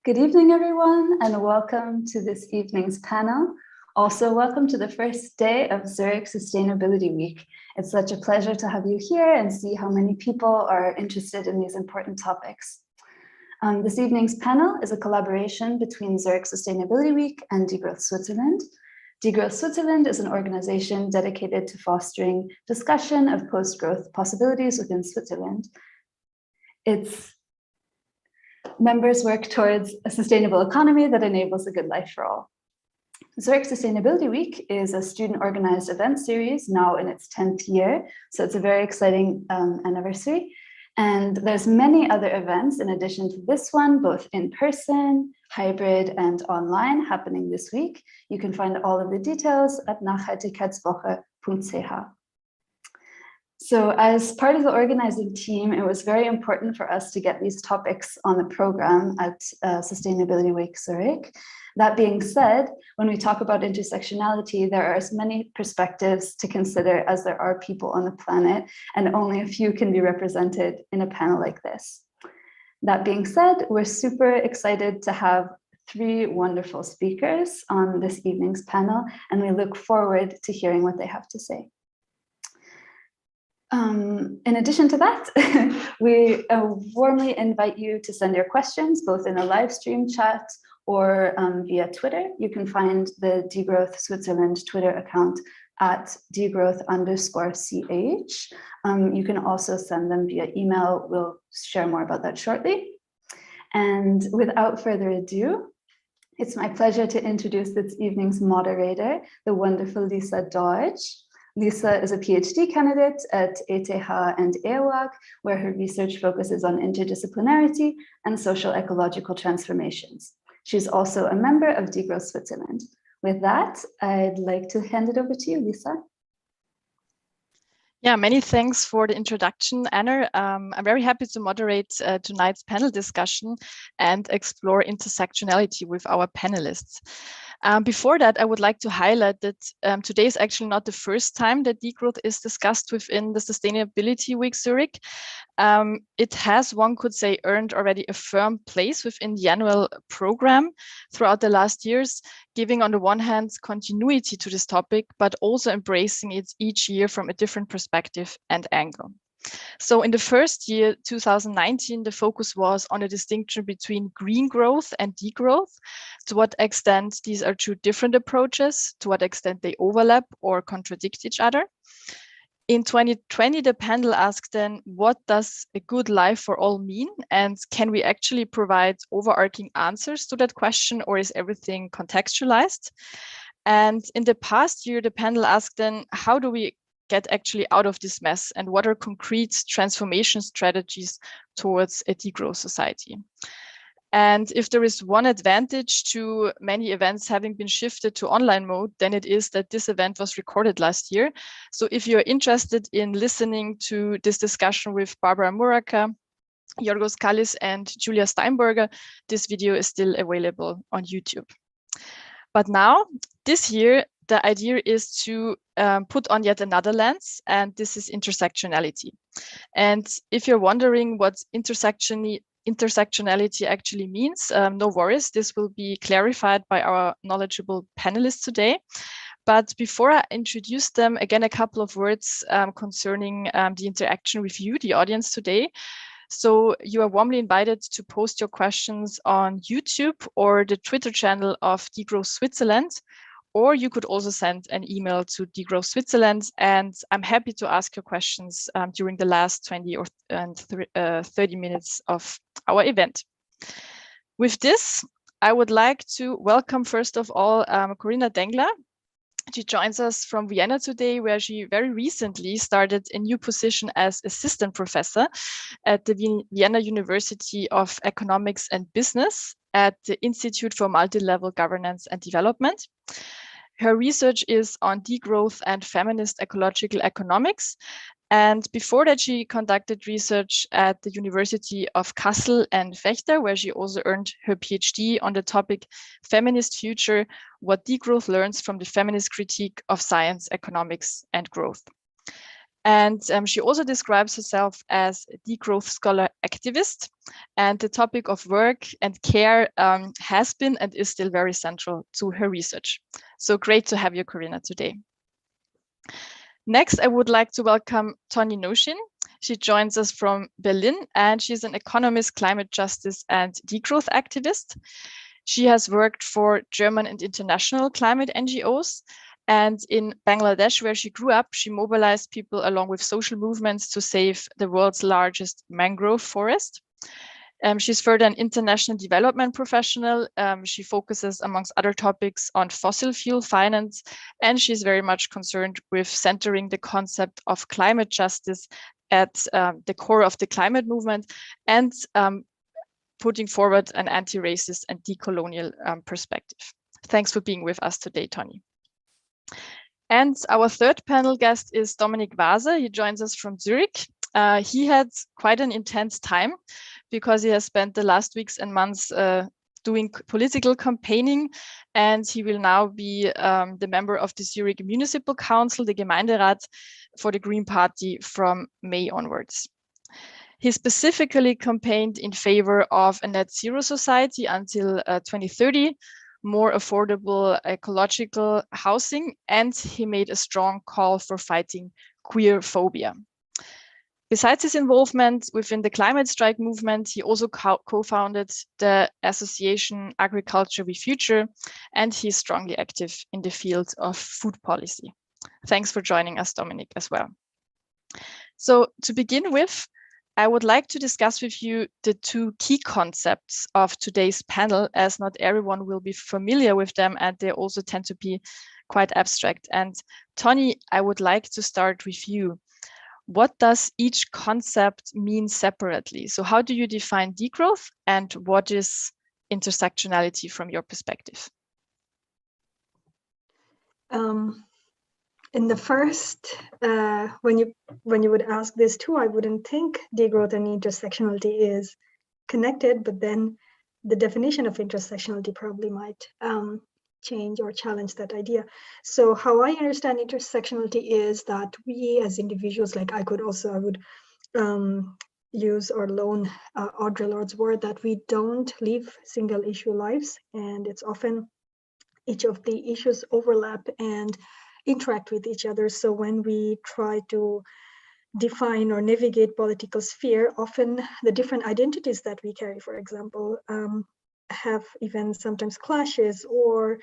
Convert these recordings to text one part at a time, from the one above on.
Good evening, everyone, and welcome to this evening's panel. Also, welcome to the first day of Zurich Sustainability Week. It's such a pleasure to have you here and see how many people are interested in these important topics. This evening's panel is a collaboration between Zurich Sustainability Week and DEGROWTH Switzerland. DEGROWTH Switzerland is an organization dedicated to fostering discussion of post-growth possibilities within Switzerland. Its members work towards a sustainable economy that enables a good life for all. Zurich Sustainability Week is a student-organized event series now in its 10th year, so it's a very exciting anniversary. And there's many other events in addition to this one, both in person, hybrid, and online, happening this week. You can find all of the details at nachhaltigkeitswoche.ch. So as part of the organizing team, it was very important for us to get these topics on the program at Sustainability Week Zurich. That being said, when we talk about intersectionality, there are as many perspectives to consider as there are people on the planet, and only a few can be represented in a panel like this. That being said, we're super excited to have three wonderful speakers on this evening's panel, and we look forward to hearing what they have to say. In addition to that, we warmly invite you to send your questions, both in a live stream chat or via Twitter. You can find the DEGROWTH Switzerland Twitter account at DEGROWTH_CH. You can also send them via email. We'll share more about that shortly. And without further ado, it's my pleasure to introduce this evening's moderator, the wonderful Lisa Deutsch. Lisa is a PhD candidate at ETH and EAWAG, where her research focuses on interdisciplinarity and social ecological transformations. She's also a member of DEGROWTH Switzerland. With that, I'd like to hand it over to you, Lisa. Yeah, many thanks for the introduction, Anna. I'm very happy to moderate tonight's panel discussion and explore intersectionality with our panelists. Before that, I would like to highlight that today is actually not the first time that degrowth is discussed within the Sustainability Week Zurich. It has, one could say, earned already a firm place within the annual program throughout the last years, giving on the one hand continuity to this topic, but also embracing it each year from a different perspective and angle. So in the first year, 2019, the focus was on a distinction between green growth and degrowth. To what extent these are two different approaches, to what extent they overlap or contradict each other. In 2020, the panel asked then, what does a good life for all mean? And can we actually provide overarching answers to that question, or is everything contextualized? And in the past year, the panel asked then, how do we get actually out of this mess, and what are concrete transformation strategies towards a degrowth society? And if there is one advantage to many events having been shifted to online mode, then it is that this event was recorded last year. So if you're interested in listening to this discussion with Barbara Muraka, Jorgos Kallis, and Julia Steinberger, this video is still available on YouTube. But now, this year, the idea is to put on yet another lens, and this is intersectionality. And if you're wondering what intersectionality actually means, no worries, this will be clarified by our knowledgeable panelists today. But before I introduce them, again, a couple of words concerning the interaction with you, the audience today. So you are warmly invited to post your questions on YouTube or the Twitter channel of DEGROWTH Switzerland, or you could also send an email to DEGROWTH Switzerland, and I'm happy to ask your questions during the last 20 or 30 minutes of our event. With this, I would like to welcome, first of all, Corinna Dengler. She joins us from Vienna today, where she very recently started a new position as assistant professor at the Vienna University of Economics and Business at the Institute for Multi-Level Governance and Development. Her research is on degrowth and feminist ecological economics. And before that, she conducted research at the University of Kassel and Vechta, where she also earned her PhD on the topic Feminist Future, What Degrowth Learns from the Feminist Critique of Science, Economics, and Growth. And she also describes herself as a degrowth scholar activist. And the topic of work and care has been and is still very central to her research. So great to have you, Corinna, today. Next, I would like to welcome Tonny Nowshin. She joins us from Berlin, and she's an economist, climate justice, and degrowth activist. She has worked for German and international climate NGOs. And in Bangladesh, where she grew up, she mobilized people along with social movements to save the world's largest mangrove forest. She's further an international development professional. She focuses, amongst other topics, on fossil fuel finance, and she's very much concerned with centering the concept of climate justice at the core of the climate movement and putting forward an anti-racist and decolonial perspective. Thanks for being with us today, Tonny. And our third panel guest is Dominik Waser. He joins us from Zurich. He had quite an intense time because he has spent the last weeks and months doing political campaigning, and he will now be the member of the Zurich Municipal Council, the Gemeinderat, for the Green Party from May onwards. He specifically campaigned in favor of a net zero society until 2030, more affordable ecological housing, and he made a strong call for fighting queer phobia. Besides his involvement within the climate strike movement, he also co-founded the association Agriculture with Future, and he's strongly active in the field of food policy. Thanks for joining us, Dominik, as well. So to begin with, I would like to discuss with you the two key concepts of today's panel, as not everyone will be familiar with them, and they also tend to be quite abstract. And Tonny, I would like to start with you. What does each concept mean separately? So how do you define degrowth, and what is intersectionality from your perspective? In the first, when you would ask this too, I wouldn't think degrowth and intersectionality is connected, but then the definition of intersectionality probably might change or challenge that idea. So how I understand intersectionality is that we as individuals, like I would use or loan Audre Lorde's word, that we don't live single issue lives, and it's often each of the issues overlap and interact with each other. So when we try to define or navigate political sphere, often the different identities that we carry, for example, have even sometimes clashes or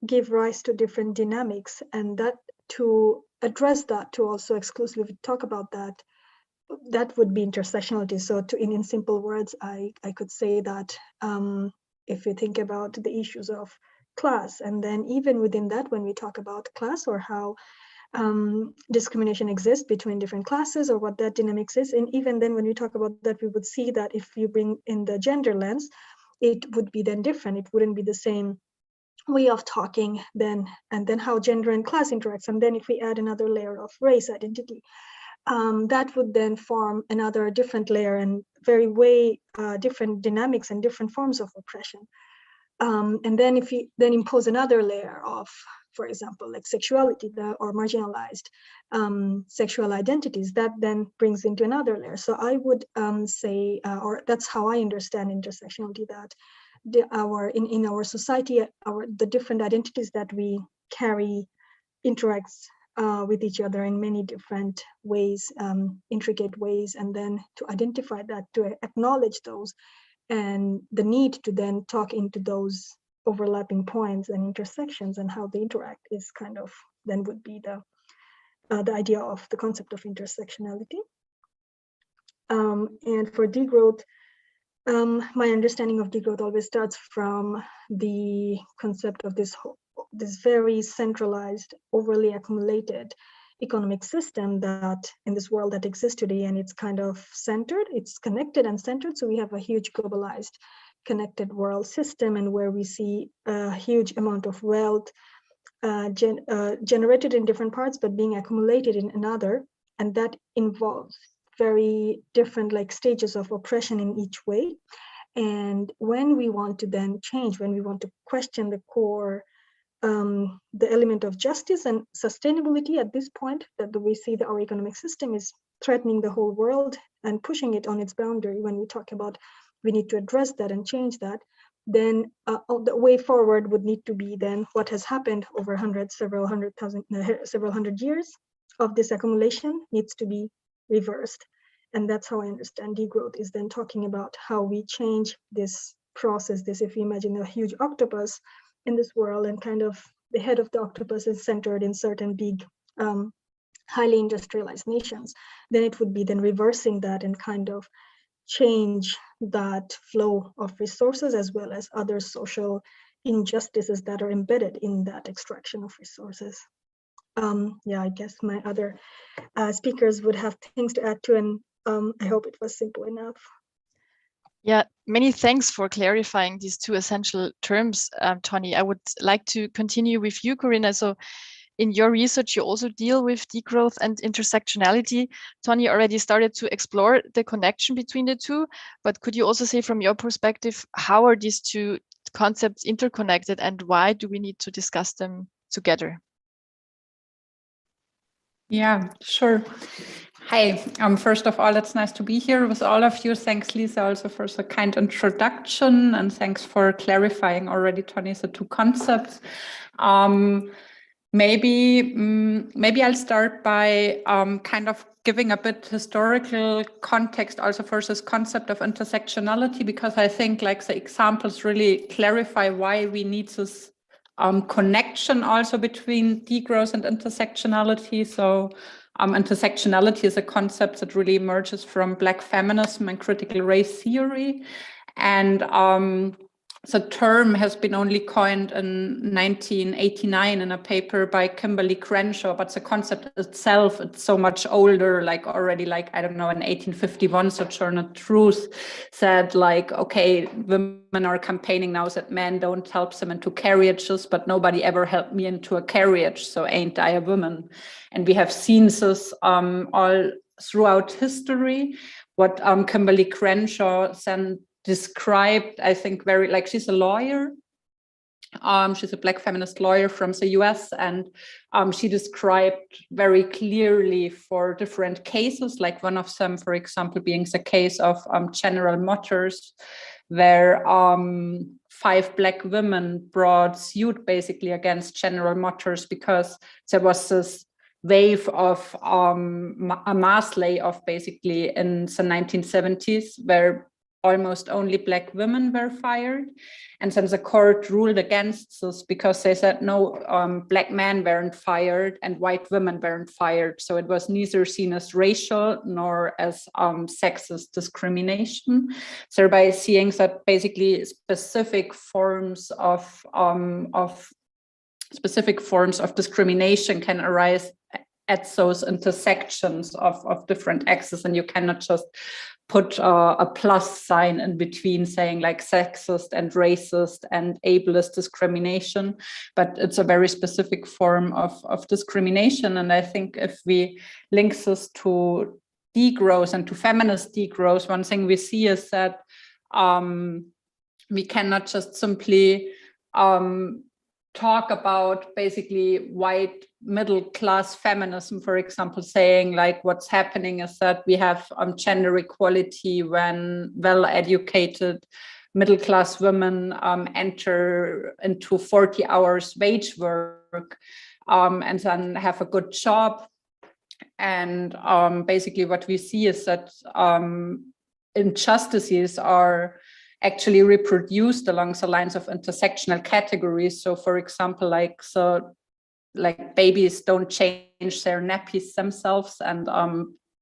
give rise to different dynamics. And that, to address that, to also exclusively talk about that, that would be intersectionality. So in simple words, I could say that if you think about the issues of class, and then even within that, when we talk about class or how discrimination exists between different classes or what that dynamics is, and even then when we talk about that, we would see that if you bring in the gender lens, it would be then different. It wouldn't be the same way of talking then, and then how gender and class interacts. And then if we add another layer of race identity, that would then form another different layer and very way different dynamics and different forms of oppression. And then if you then impose another layer of, for example, like sexuality or marginalized sexual identities, that then brings into another layer. So I would say, or that's how I understand intersectionality, that in our society, the different identities that we carry interacts with each other in many different ways, intricate ways, and then to identify that, to acknowledge those, and the need to then talk into those overlapping points and intersections and how they interact is kind of then would be the idea of the concept of intersectionality. And for degrowth, my understanding of degrowth always starts from the concept of this very centralized, overly accumulated economic system that in this world that exists today, and it's kind of centered, it's connected and centered. So we have a huge globalized connected world system, and where we see a huge amount of wealth generated in different parts, but being accumulated in another, and that involves very different like stages of oppression in each way. And when we want to then change, when we want to question the core the element of justice and sustainability at this point, that we see that our economic system is threatening the whole world and pushing it on its boundary. When we talk about we need to address that and change that, then the way forward would need to be then what has happened over several hundred years of this accumulation needs to be reversed. And that's how I understand degrowth, is then talking about how we change this process. If you imagine a huge octopus in this world, and kind of the head of the octopus is centered in certain big, highly industrialized nations, then it would be then reversing that and kind of change that flow of resources, as well as other social injustices that are embedded in that extraction of resources. Yeah, I guess my other speakers would have things to add to, and I hope it was simple enough. Yeah, many thanks for clarifying these two essential terms, Tonny. I would like to continue with you, Corinna. So in your research, you also deal with degrowth and intersectionality. Tonny already started to explore the connection between the two, but could you also say from your perspective, how are these two concepts interconnected and why do we need to discuss them together? Yeah, sure. Hi, first of all, it's nice to be here with all of you. Thanks, Lisa, also for the kind introduction, and thanks for clarifying already, Tonny, the two concepts. Maybe I'll start by kind of giving a bit historical context also for this concept of intersectionality, because I think like the examples really clarify why we need this connection also between degrowth and intersectionality. So intersectionality is a concept that really emerges from Black feminism and critical race theory. And the term has been only coined in 1989 in a paper by Kimberly Crenshaw, but the concept itself, it's so much older, like already like, I don't know, in 1851, Sojourner Truth said like, okay, women are campaigning now that men don't help them into carriages, but nobody ever helped me into a carriage, so ain't I a woman? And we have seen this all throughout history. What Kimberly Crenshaw then described, I think, very, like, she's a lawyer. She's a Black feminist lawyer from the US, and she described very clearly for different cases, like one of them, for example, being the case of General Motors, where 5 Black women brought suit basically against General Motors because there was this wave of a mass layoff basically in the 1970s, where almost only Black women were fired. And then the court ruled against this because they said no, Black men weren't fired and white women weren't fired. So it was neither seen as racial nor as sexist discrimination. Thereby seeing that basically specific forms of discrimination can arise at those intersections of different axes, and you cannot just put a plus sign in between saying like sexist and racist and ableist discrimination, but it's a very specific form of discrimination. And I think if we link this to degrowth and to feminist degrowth, one thing we see is that we cannot just simply talk about basically white middle-class feminism, for example, saying like what's happening is that we have gender equality when well-educated middle-class women enter into 40 hours wage work and then have a good job. And basically what we see is that injustices are actually reproduced along the lines of intersectional categories. So for example, like babies don't change their nappies themselves, and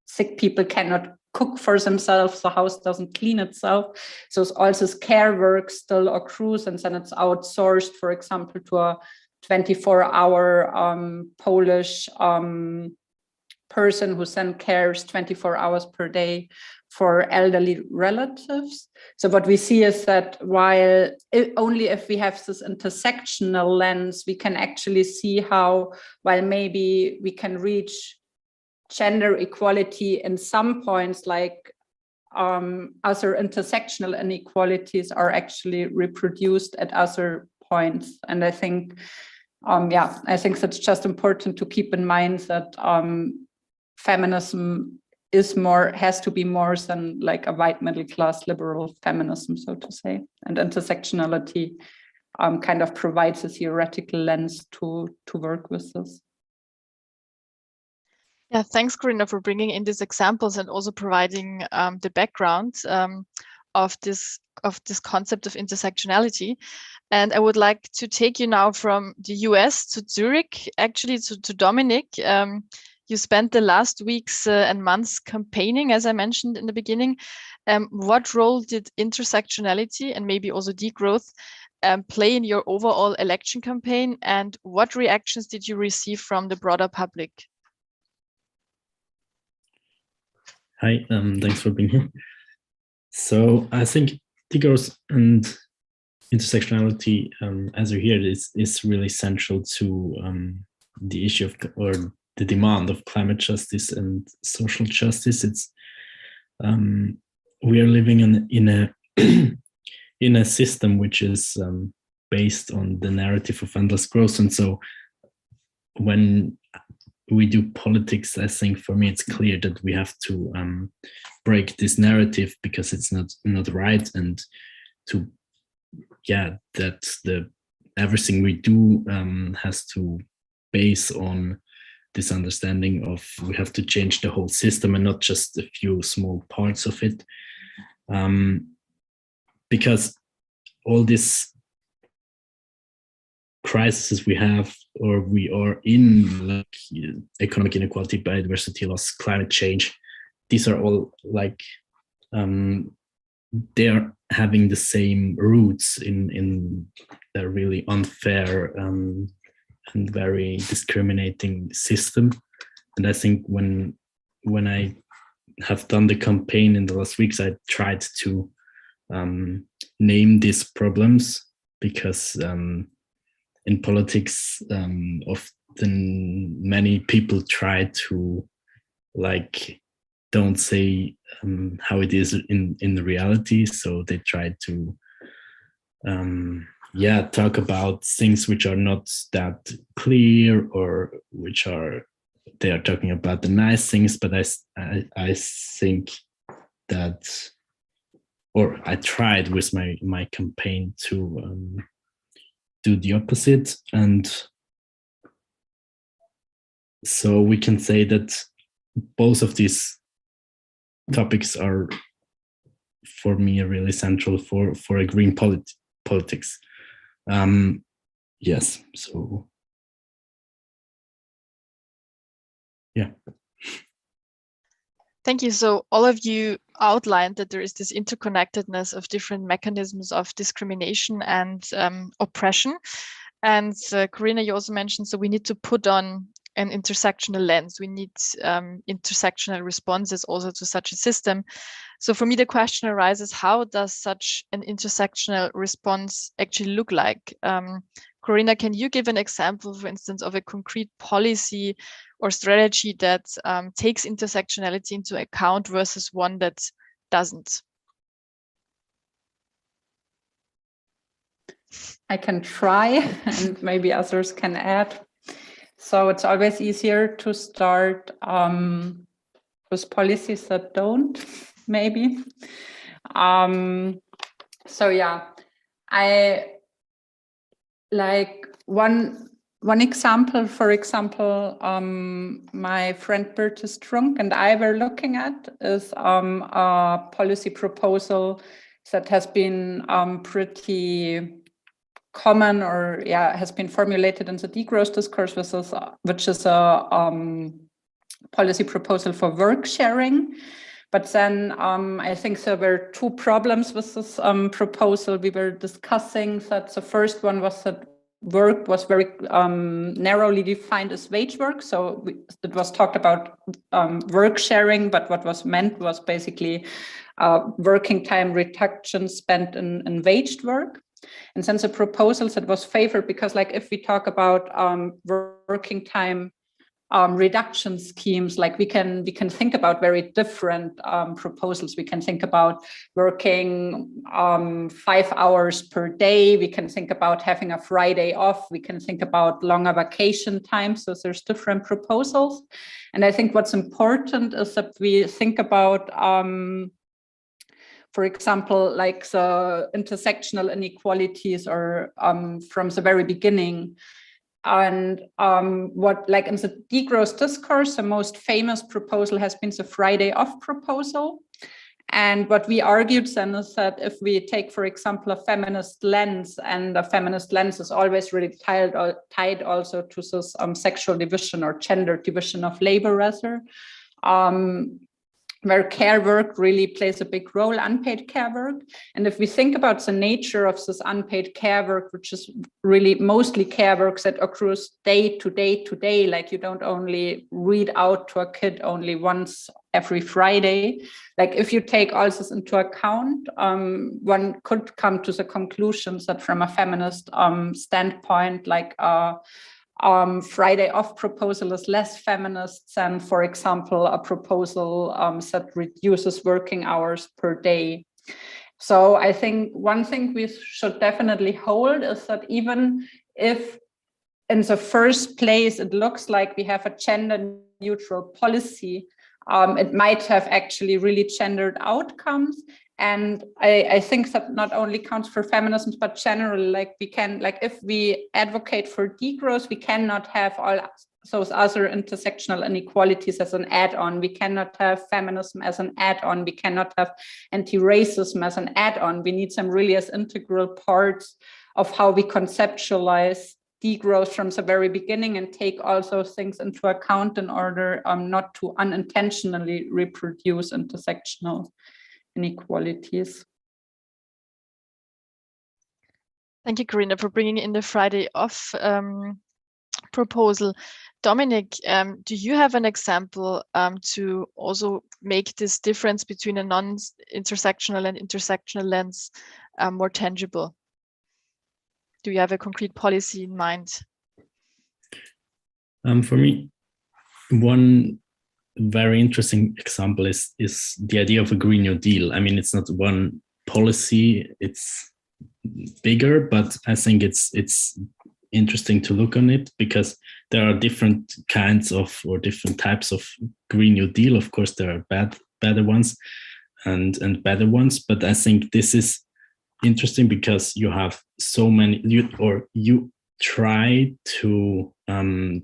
sick people cannot cook for themselves, the house doesn't clean itself. So all this care work still accrues, and then it's outsourced, for example, to a 24-hour Polish person who then cares 24 hours per day for elderly relatives. So what we see is that only if we have this intersectional lens, we can actually see how, while maybe we can reach gender equality in some points, like other intersectional inequalities are actually reproduced at other points. And I think yeah, I think that's just important to keep in mind that feminism has to be more than like a white middle class liberal feminism, so to say, and intersectionality kind of provides a theoretical lens to work with this. Yeah, thanks, Corinna, for bringing in these examples and also providing the background of this concept of intersectionality. And I would like to take you now from the US to Zurich, actually to Dominik. You spent the last weeks and months campaigning, as I mentioned in the beginning. What role did intersectionality and maybe also degrowth play in your overall election campaign? And what reactions did you receive from the broader public? Hi, thanks for being here. So I think degrowth and intersectionality, as you hear, is really central to the issue of, or the demand of climate justice and social justice. It's we are living in a in a system which is based on the narrative of endless growth, and so when we do politics, I think for me it's clear that we have to break this narrative because it's not right, and to that everything we do has to base on this understanding of we have to change the whole system and not just a few small parts of it, because all this crises we have, or we are in, like economic inequality, biodiversity loss, climate change, these are all like they're having the same roots in a really unfair and very discriminating system. And I think when I have done the campaign in the last weeks, I tried to name these problems, because in politics, often many people try to don't say how it is in the reality. So they try to talk about things which are not that clear, or they are talking about the nice things. But I think that, or I tried with my campaign to do the opposite. And so we can say that both of these topics are, for me, really central for a green politics. Yes, so yeah. Thank you. So all of you outlined that there is this interconnectedness of different mechanisms of discrimination and oppression. And Corinna, you also mentioned, so we need to put on an intersectional lens. We need intersectional responses also to such a system. So for me, the question arises, how does such an intersectional response actually look like? Corinna, can you give an example, for instance, of a concrete policy or strategy that takes intersectionality into account versus one that doesn't? I can try, and maybe others can add. So it's always easier to start with policies that don't, maybe. So yeah, I like one example, for example, my friend Birte Strunk and I were looking at is a policy proposal that has been pretty common, or has been formulated in the degrowth discourse, which is a policy proposal for work sharing. But then I think there were two problems with this proposal. We were discussing that the first one was that work was very narrowly defined as wage work. So it was talked about work sharing, but what was meant was basically working time reduction spent in waged work. And since the proposals that was favored, because like if we talk about working time reduction schemes. Like we can think about very different proposals. We can think about working 5 hours per day. We can think about having a Friday off. We can think about longer vacation time. So there's different proposals. And I think what's important is that we think about, for example, like the intersectional inequalities or from the very beginning. And what, like in the degrowth discourse, the most famous proposal has been the Friday off proposal. And what we argued then is that if we take, for example, a feminist lens, and a feminist lens is always really tied also to this sexual division or gender division of labor, rather, where care work really plays a big role, unpaid care work. And if we think about the nature of this unpaid care work, which is really mostly care work that accrues day to day, like you don't only read out to a kid only once every Friday. Like if you take all this into account, one could come to the conclusions that from a feminist standpoint, like Friday off proposal is less feminist than, for example, a proposal that reduces working hours per day. So I think one thing we should definitely hold is that even if in the first place it looks like we have a gender neutral policy, it might have actually really gendered outcomes. And I think that not only counts for feminism, but generally, like we can, like if we advocate for degrowth, we cannot have all those other intersectional inequalities as an add-on. We cannot have feminism as an add-on. We cannot have anti-racism as an add-on. We need them really as integral parts of how we conceptualize degrowth from the very beginning and take all those things into account in order not to unintentionally reproduce intersectional inequalities. Thank you, Corinna, for bringing in the Friday off proposal. Dominik, do you have an example to also make this difference between a non-intersectional and intersectional lens more tangible? Do you have a concrete policy in mind? For me, one very interesting example is the idea of a Green New Deal. I mean, it's not one policy, it's bigger, but I think it's interesting to look on it because there are different kinds of or different types of Green New Deal. Of course, there are better ones and better ones, but I think this is interesting because you have so many, you try to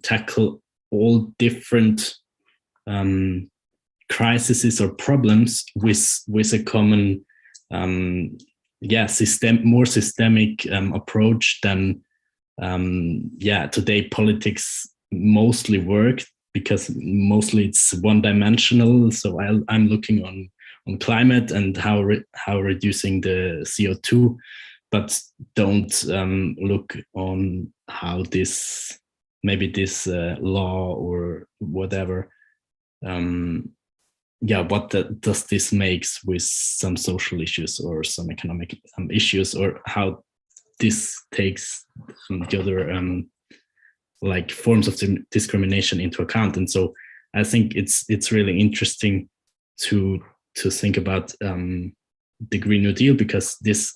tackle all different crises or problems with a common more systemic approach than today politics mostly work, because mostly it's one-dimensional. So I'm looking on climate and how reducing the CO2, but don't look on how this law or whatever what does this makes with some social issues or some economic issues, or how this takes the other like forms of discrimination into account. And so I think it's really interesting to think about the Green New Deal, because this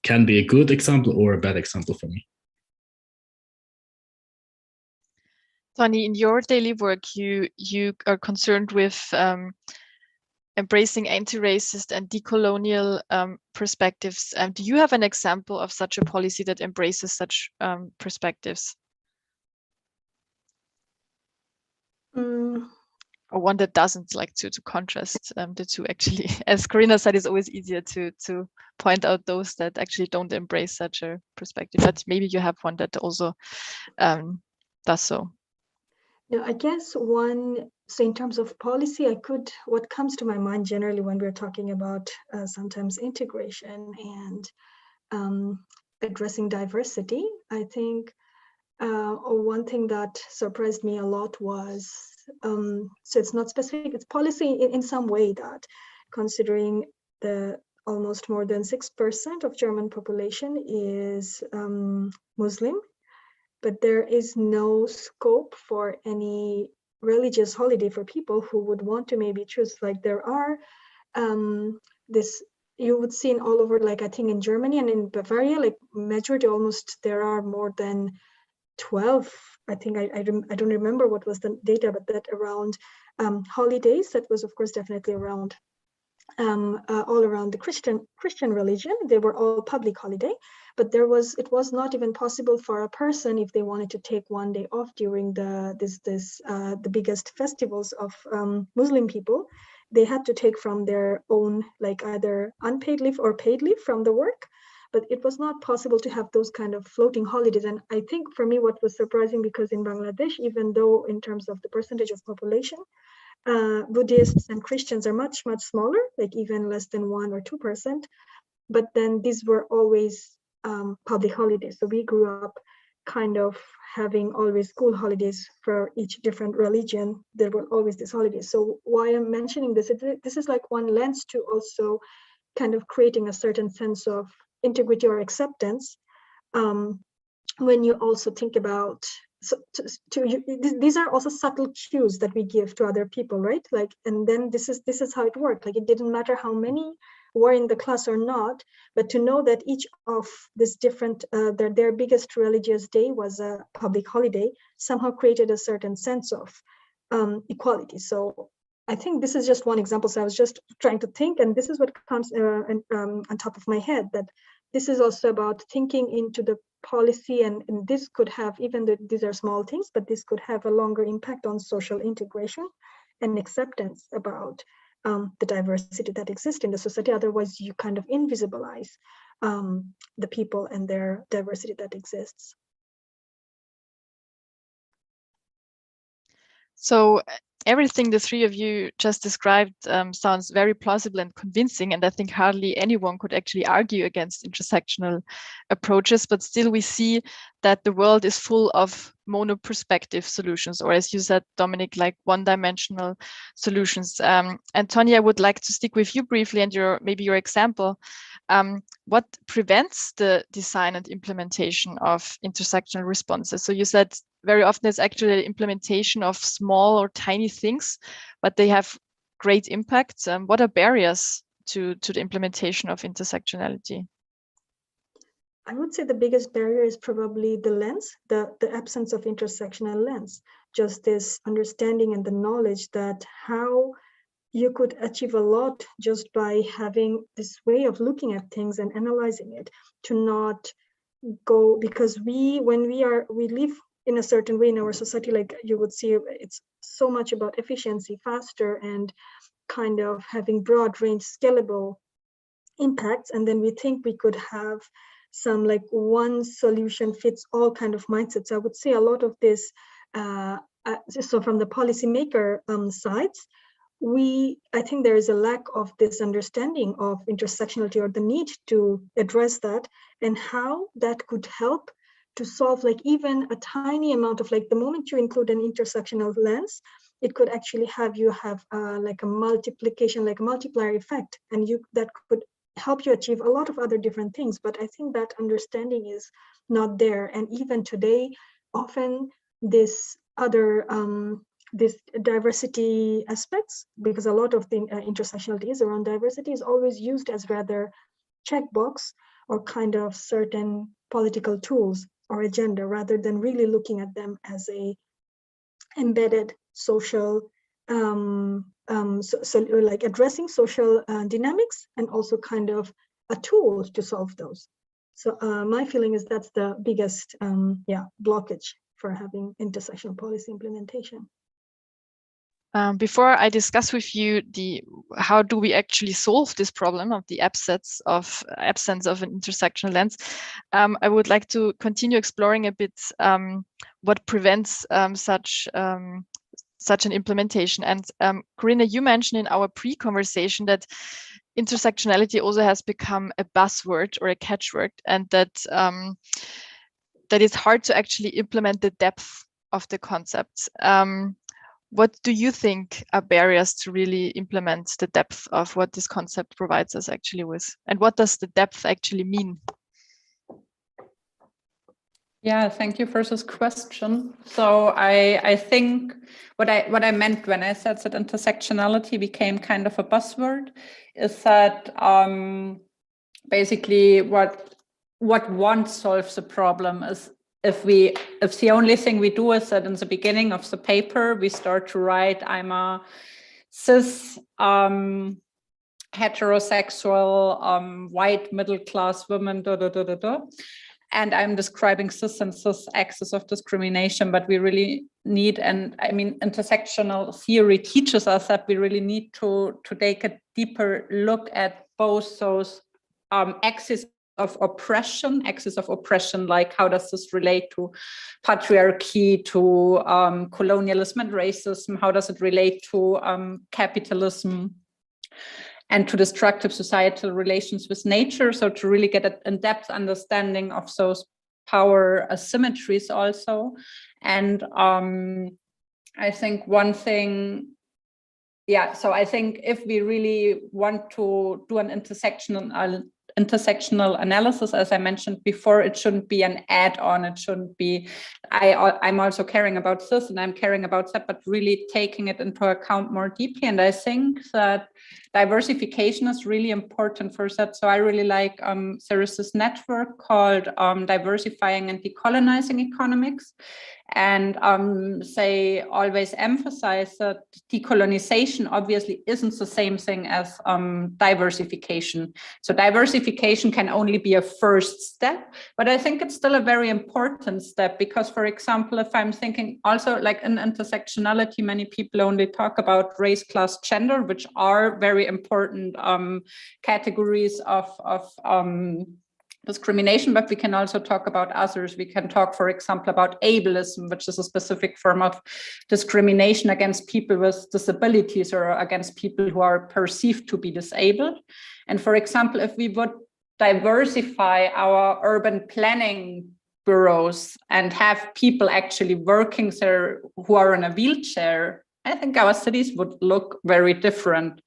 can be a good example or a bad example for me. Tonny, in your daily work, you are concerned with embracing anti-racist and decolonial perspectives. Do you have an example of such a policy that embraces such perspectives? Or one that doesn't, like to contrast the two, actually. As Corinna said, it's always easier to point out those that actually don't embrace such a perspective, but maybe you have one that also does so. No, I guess so in terms of policy, what comes to my mind generally when we're talking about sometimes integration and addressing diversity, I think one thing that surprised me a lot was, so it's not specific, it's policy in some way that, considering the almost more than 6% of German population is Muslim, but there is no scope for any religious holiday for people who would want to maybe choose. Like there are this, you would see in all over, like I think in Germany and in Bavaria, like majority almost, there are more than 12, I think, I don't remember what was the data, but that around holidays, that was of course definitely around all around the Christian religion. They were all public holiday, but it was not even possible for a person, if they wanted to take one day off during the biggest festivals of Muslim people, they had to take from their own, like either unpaid leave or paid leave from the work. But it was not possible to have those kind of floating holidays. And I think for me, what was surprising, because in Bangladesh, even though in terms of the percentage of population, Buddhists and Christians are much, much smaller, like even less than 1 or 2%. But then these were always public holidays. So we grew up kind of having always school holidays for each different religion. There were always these holidays. So why I'm mentioning this, this is like one lens to also kind of creating a certain sense of integrity or acceptance when you also think about, these are also subtle cues that we give to other people, right? Like, and then this is how it worked. Like, it didn't matter how many were in the class or not, but to know that each of this different, their biggest religious day was a public holiday, somehow created a certain sense of equality. So I think this is just one example. So I was just trying to think, and this is what comes on top of my head, that this is also about thinking into the policy, and this could have, even though these are small things, but this could have a longer impact on social integration and acceptance about the diversity that exists in the society. Otherwise, you kind of invisibilize the people and their diversity that exists. So everything the three of you just described sounds very plausible and convincing, and I think hardly anyone could actually argue against intersectional approaches, but still we see that the world is full of mono-perspective solutions, or as you said, Dominik, like one-dimensional solutions. And Tonny, I would like to stick with you briefly and maybe your example. What prevents the design and implementation of intersectional responses? So you said very often it's actually the implementation of small or tiny things, but they have great impacts. What are barriers to the implementation of intersectionality? I would say the biggest barrier is probably the lens, the absence of intersectional lens, just this understanding and the knowledge that how you could achieve a lot just by having this way of looking at things and analyzing it, to not go, because when we live in a certain way in our society, like you would see, it's so much about efficiency, faster, and kind of having broad range scalable impacts. And then we think we could have some like one solution fits all kind of mindsets. I would say a lot of this, so from the policymaker sides, I think there is a lack of this understanding of intersectionality, or the need to address that, and how that could help to solve like even a tiny amount of, like, the moment you include an intersectional lens, it could actually have like a multiplication, like a multiplier effect, and that could help you achieve a lot of other different things. But I think that understanding is not there. And even today, often this other this diversity aspects, because a lot of the intersectionality is around diversity, is always used as rather checkbox or kind of certain political tools or agenda, rather than really looking at them as a embedded social, so like addressing social dynamics, and also kind of a tool to solve those. So my feeling is that's the biggest blockage for having intersectional policy implementation. Before I discuss with you how do we actually solve this problem of the absence of an intersectional lens, I would like to continue exploring a bit what prevents such an implementation. And Corinna, you mentioned in our pre-conversation that intersectionality also has become a buzzword or a catchword, and that it's hard to actually implement the depth of the concept. What do you think are barriers to really implement the depth of what this concept provides us actually with? And what does the depth actually mean? Yeah, thank you for this question. So I think what I meant when I said that intersectionality became kind of a buzzword is that basically what won't solve the problem is if the only thing we do is that in the beginning of the paper we start to write, I'm a cis heterosexual white middle class woman, and I'm describing cis and cis axis of discrimination, but we really need, and I mean, intersectional theory teaches us that we really need to take a deeper look at both those axes of oppression, like how does this relate to patriarchy, to colonialism and racism, how does it relate to capitalism, and to destructive societal relations with nature. So to really get an in-depth understanding of those power asymmetries also. And I think one thing, yeah, so I think if we really want to do an intersectional analysis, as I mentioned before, it shouldn't be an add-on. It shouldn't be, I'm also caring about this and I'm caring about that, but really taking it into account more deeply. And I think that diversification is really important for that. So I really like, there is this network called Diversifying and Decolonizing Economics. And they always emphasize that decolonization obviously isn't the same thing as diversification. So diversification can only be a first step, but I think it's still a very important step because, for example, if I'm thinking also like in intersectionality, many people only talk about race, class, gender, which are very important categories of discrimination, but we can also talk about others. We can talk, for example, about ableism, which is a specific form of discrimination against people with disabilities or against people who are perceived to be disabled. And for example, if we would diversify our urban planning bureaus and have people actually working there who are in a wheelchair, I think our cities would look very different.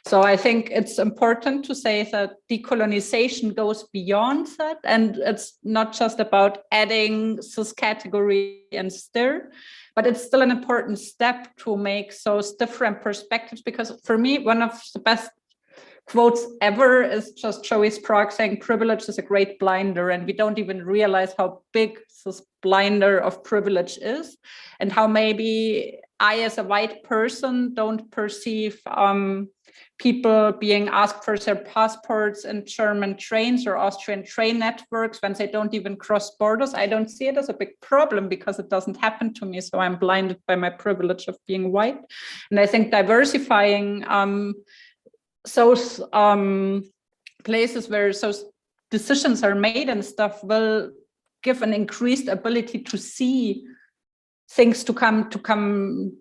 So I think it's important to say that decolonization goes beyond that. And it's not just about adding this category and stir, but it's still an important step to make those different perspectives. Because for me, one of the best quotes ever is just Joey Sprague saying privilege is a great blinder, and we don't even realize how big this blinder of privilege is and how maybe I, as a white person, don't perceive people being asked for their passports in German trains or Austrian train networks when they don't even cross borders. I don't see it as a big problem because it doesn't happen to me. So I'm blinded by my privilege of being white. And I think diversifying those places where those decisions are made and stuff will give an increased ability to see things to come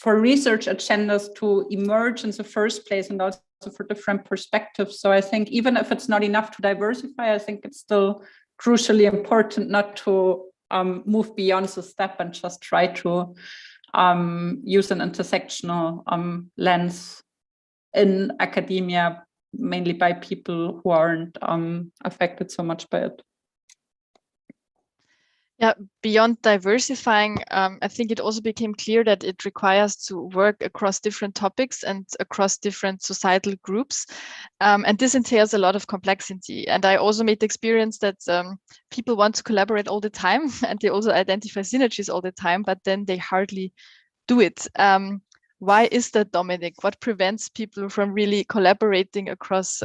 for research agendas to emerge in the first place, and also for different perspectives. So I think even if it's not enough to diversify, I think it's still crucially important not to move beyond the step and just try to use an intersectional lens in academia, mainly by people who aren't affected so much by it. Yeah, beyond diversifying, I think it also became clear that it requires to work across different topics and across different societal groups. And this entails a lot of complexity. And I also made the experience that people want to collaborate all the time and they also identify synergies all the time, but then they hardly do it. Why is that, Dominik? What prevents people from really collaborating across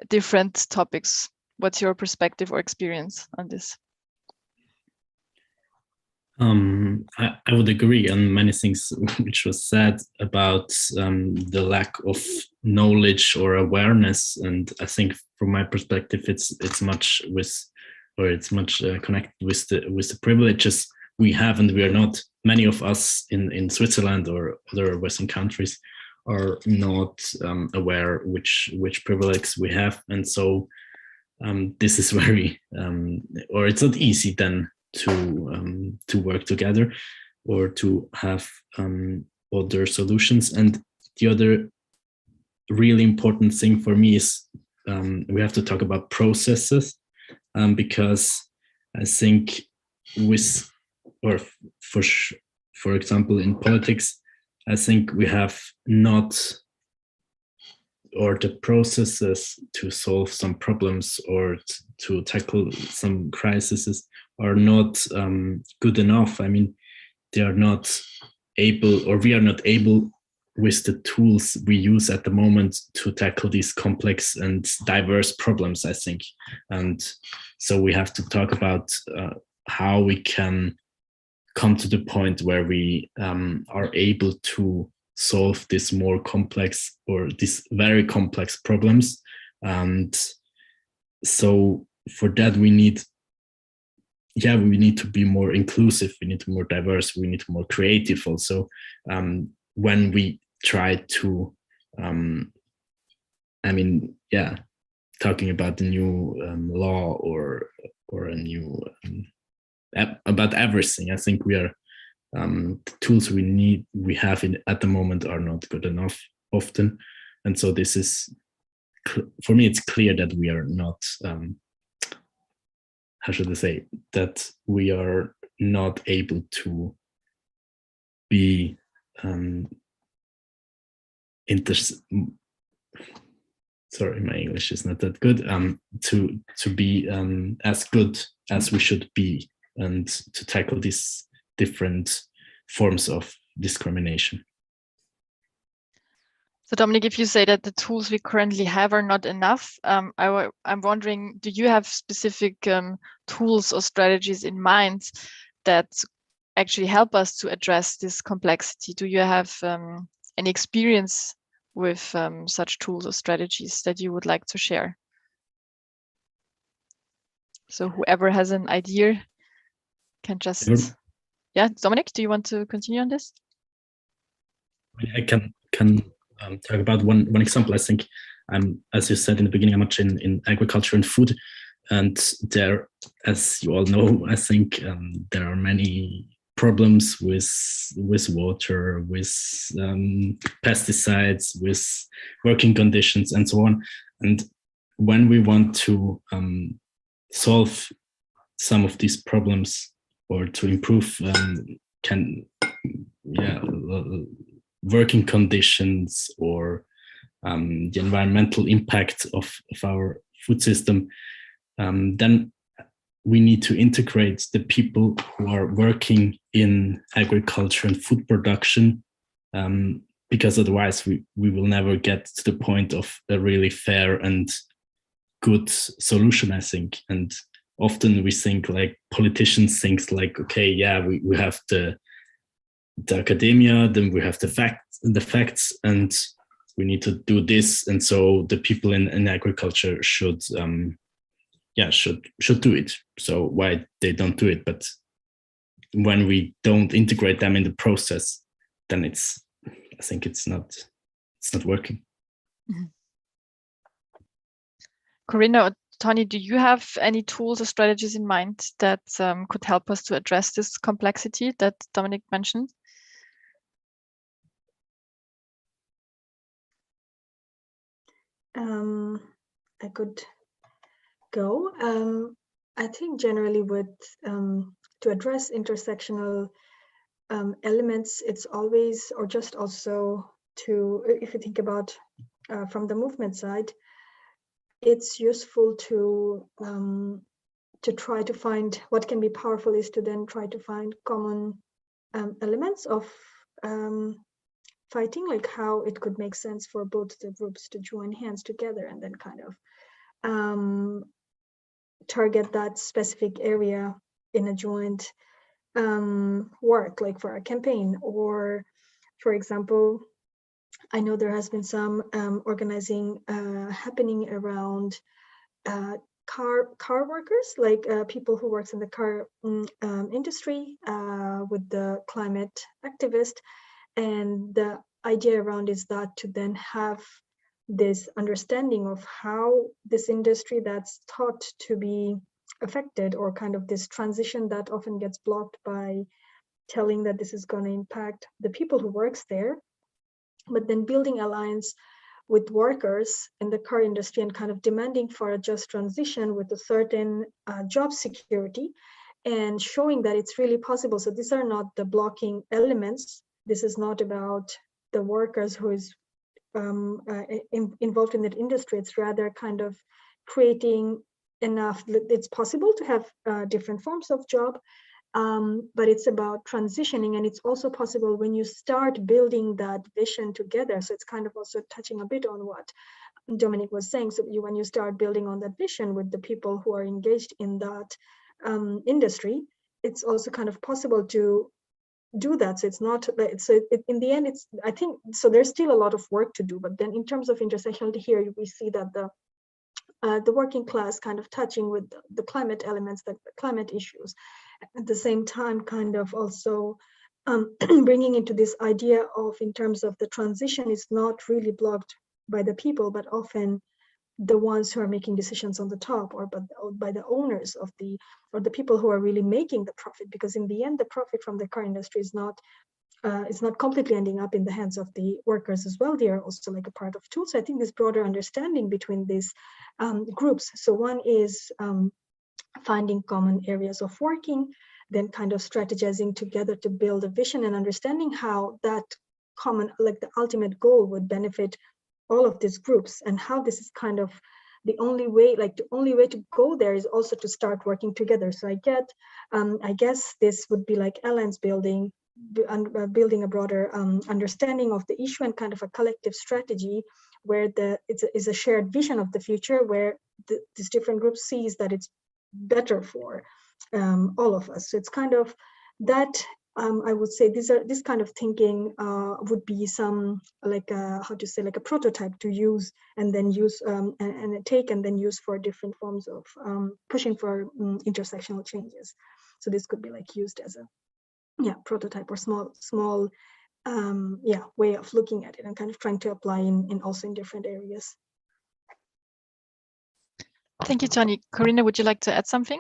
different topics? What's your perspective or experience on this? I would agree on many things which was said about the lack of knowledge or awareness, and I think from my perspective, it's much connected with the privileges we have, and we are not. Many of us in Switzerland or other Western countries are not aware which privilege we have, and so this is very or it's not easy then to work together or to have other solutions. And the other really important thing for me is we have to talk about processes, because I think with, or for example, in politics, I think we have not, or the processes to solve some problems or to tackle some crises are not good enough. I mean, they are not able, or we are not able with the tools we use at the moment to tackle these complex and diverse problems, I think. And so we have to talk about how we can come to the point where we are able to solve this more complex, or these very complex problems. And so for that, we need to be more inclusive, we need to be more diverse, we need to be more creative also. When we try to, talking about the new law or a new, about everything, I think we are, the tools we have at the moment are not good enough often. And so this is, for me, it's clear that we are not, how should I say, that we are not able to be sorry, my English is not that good, to be as good as we should be, and to tackle these different forms of discrimination. So Dominik, if you say that the tools we currently have are not enough, I'm wondering, do you have specific tools or strategies in mind that actually help us to address this complexity? Do you have any experience with such tools or strategies that you would like to share? So whoever has an idea can just... Sure. Yeah, Dominik, do you want to continue on this? I can talk about one example. I think, as you said in the beginning, I'm much in agriculture and food, and there, as you all know, I think there are many problems with water, with pesticides, with working conditions, and so on. And when we want to solve some of these problems, or to improve working conditions, or the environmental impact of our food system, then we need to integrate the people who are working in agriculture and food production, because otherwise we will never get to the point of a really fair and good solution, I think. And often we think, like, politicians think like, okay, yeah, we have the academia, then we have the facts, and we need to do this, and so the people in agriculture should do it. So why they don't do it? But when we don't integrate them in the process, then I think it's not working. Mm-hmm. Corinna or Tonny, do you have any tools or strategies in mind that could help us to address this complexity that Dominik mentioned? I could go. I think generally to address intersectional elements, it's always, or just also to, if you think about from the movement side, it's useful to try to find what can be powerful is to then try to find common elements of fighting, like how it could make sense for both the groups to join hands together and then kind of target that specific area in a joint work, like for a campaign. Or, for example, I know there has been some organizing happening around car workers, like people who works in the car industry with the climate activist. And the idea around is that to then have this understanding of how this industry that's thought to be affected, or kind of this transition that often gets blocked by telling that this is going to impact the people who works there, but then building alliance with workers in the car industry and kind of demanding for a just transition with a certain job security and showing that it's really possible. So these are not the blocking elements. This is not about the workers who is involved in that industry. It's rather kind of creating enough, it's possible to have different forms of job, but it's about transitioning, and it's also possible when you start building that vision together. So it's kind of also touching a bit on what Dominik was saying. So when you start building on that vision with the people who are engaged in that industry, it's also kind of possible to do that. So it's not, in the end, it's, I think, so there's still a lot of work to do, but then in terms of intersectionality here, we see that the working class kind of touching with the climate elements, the climate issues, at the same time kind of also bringing into this idea of, in terms of the transition, is not really blocked by the people, but often the ones who are making decisions on the top, or by the owners of or the people who are really making the profit, because in the end, the profit from the car industry is not completely ending up in the hands of the workers as well. They are also like a part of tools. So I think this broader understanding between these groups. So one is finding common areas of working, then kind of strategizing together to build a vision and understanding how that common, like the ultimate goal, would benefit all of these groups, and how this is kind of the only way, to go there is also to start working together. So I guess this would be like Ellen's building a broader understanding of the issue and kind of a collective strategy where it's a shared vision of the future, where these different groups sees that it's better for all of us. So it's kind of that. I would say this kind of thinking would be some like a prototype to use and then use and take and then use for different forms of pushing for intersectional changes. So this could be like used as a prototype or small way of looking at it and kind of trying to apply in also in different areas. Thank you, Tonny. Corinna, would you like to add something?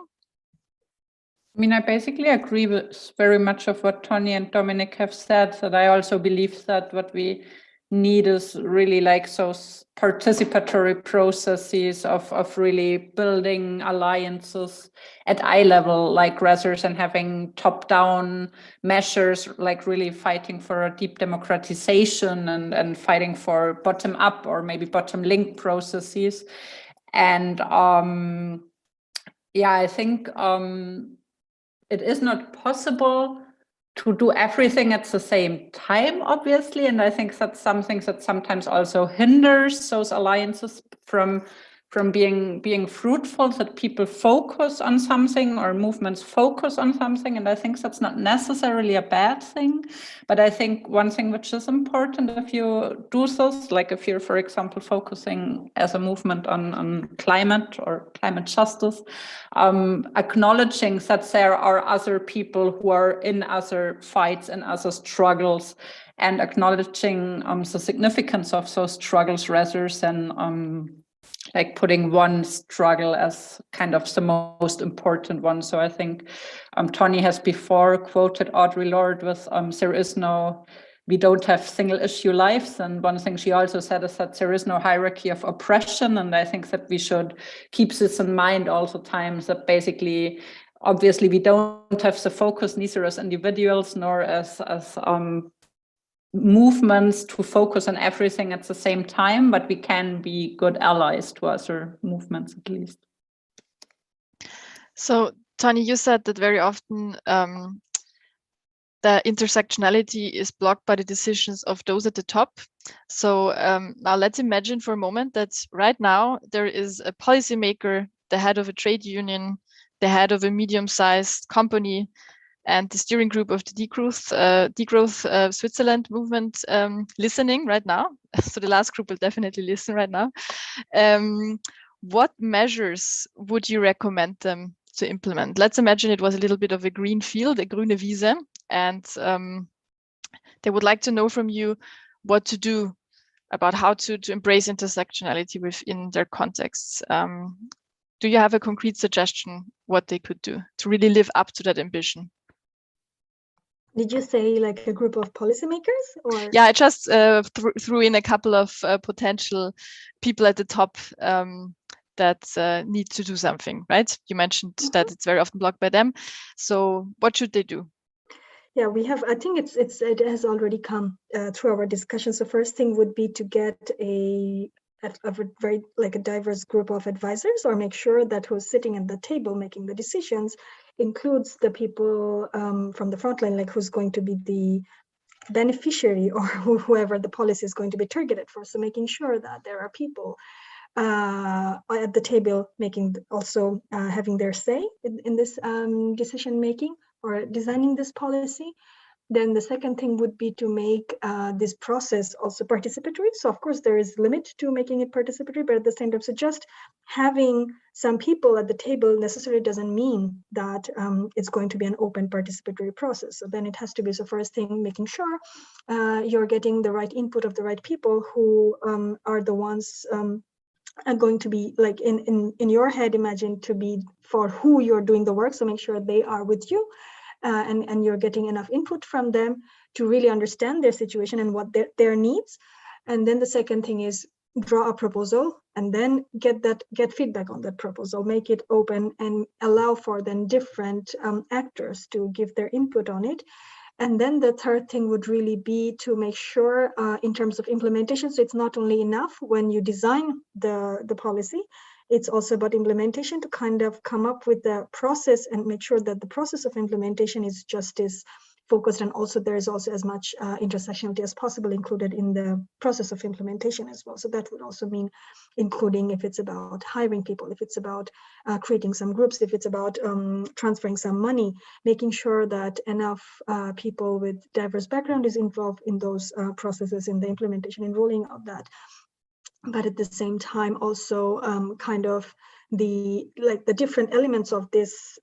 I mean, I basically agree with very much of what Tonny and Dominik have said, that I also believe that what we need is really like those participatory processes of really building alliances at eye level, like rather than having top-down measures, like really fighting for a deep democratization and fighting for bottom-up or maybe bottom-link processes. And I think it is not possible to do everything at the same time, obviously. And I think that's something that sometimes also hinders those alliances from being fruitful, that people focus on something or movements focus on something. And I think that's not necessarily a bad thing. But I think one thing which is important, if you do this, like if you're, for example, focusing as a movement on climate or climate justice, acknowledging that there are other people who are in other fights and other struggles, and acknowledging the significance of those struggles rather than like putting one struggle as kind of the most important one. So I think Tonny has before quoted Audre Lorde with we don't have single issue lives. And one thing she also said is that there is no hierarchy of oppression. And I think that we should keep this in mind all the time, that basically, obviously we don't have the focus neither as individuals nor as movements to focus on everything at the same time, but we can be good allies to other movements at least. So Tonny, you said that very often the intersectionality is blocked by the decisions of those at the top. So now let's imagine for a moment that right now there is a policymaker, the head of a trade union, the head of a medium-sized company, and the steering group of the Degrowth Switzerland movement listening right now. So the last group will definitely listen right now. What measures would you recommend them to implement? Let's imagine it was a little bit of a green field, a grüne Wiese, and they would like to know from you what to do about how to embrace intersectionality within their contexts. Do you have a concrete suggestion what they could do to really live up to that ambition? Did you say like a group of policymakers, or? Yeah, I just threw in a couple of potential people at the top that need to do something, right? You mentioned that it's very often blocked by them. So what should they do? Yeah, we have, I think it has already come through our discussion. So first thing would be to get a very like a diverse group of advisors, or make sure that who's sitting at the table making the decisions includes the people from the front line, like who's going to be the beneficiary or whoever the policy is going to be targeted for. So making sure that there are people at the table making, also having their say in this decision making or designing this policy. Then the second thing would be to make this process also participatory. So of course there is limit to making it participatory, but at the same time, so just having some people at the table necessarily doesn't mean that it's going to be an open participatory process. So then it has to be, so first thing, making sure you're getting the right input of the right people who are the ones are going to be like in your head, imagine to be for who you're doing the work. So make sure they are with you. And you're getting enough input from them to really understand their situation and what their needs. And then the second thing is draw a proposal and then get feedback on that proposal, make it open and allow for then different actors to give their input on it. And then the third thing would really be to make sure in terms of implementation, so it's not only enough when you design the policy, it's also about implementation, to kind of come up with the process and make sure that the process of implementation is justice focused, and also there is also as much intersectionality as possible included in the process of implementation as well. So that would also mean including, if it's about hiring people, if it's about creating some groups, if it's about transferring some money, making sure that enough people with diverse background is involved in those processes, in the implementation and rolling out that. But at the same time, also kind of the different elements of this.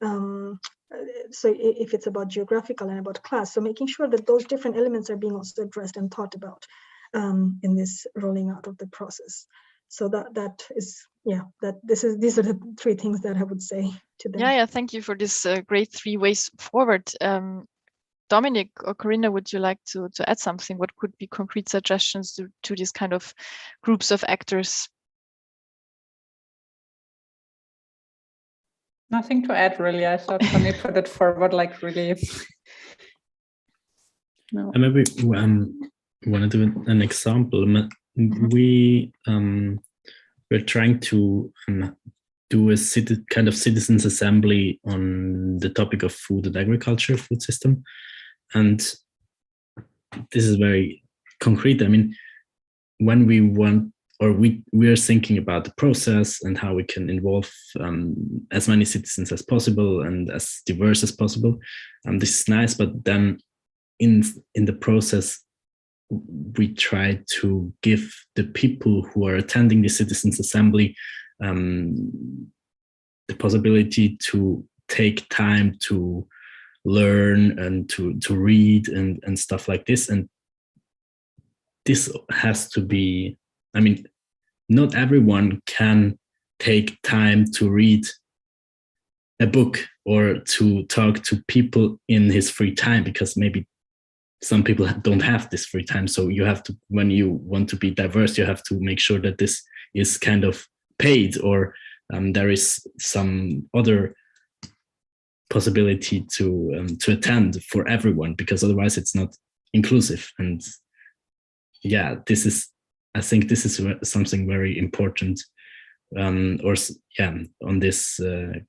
So if it's about geographical and about class, so making sure that those different elements are being also addressed and thought about in this rolling out of the process. So that is, yeah, these are the three things that I would say to them. Yeah, thank you for this great 3 ways forward. Dominik or Corinna, would you like to add something? What could be concrete suggestions to these kind of groups of actors? Nothing to add, really. I thought Tonny put it forward like really. No. Maybe want to do an example. We're trying to do a kind of citizens assembly on the topic of food and agriculture, food system. And this is very concrete. I mean, when we want, or we are thinking about the process and how we can involve as many citizens as possible and as diverse as possible. This is nice, but then in the process, we try to give the people who are attending the citizens assembly the possibility to take time to learn and to read and stuff like this. And this has to be, I mean, not everyone can take time to read a book or to talk to people in his free time, because maybe some people don't have this free time. So you have to, when you want to be diverse, you have to make sure that this is kind of paid, or there is some other possibility to attend for everyone, because otherwise it's not inclusive. And yeah, I think this is something very important, on this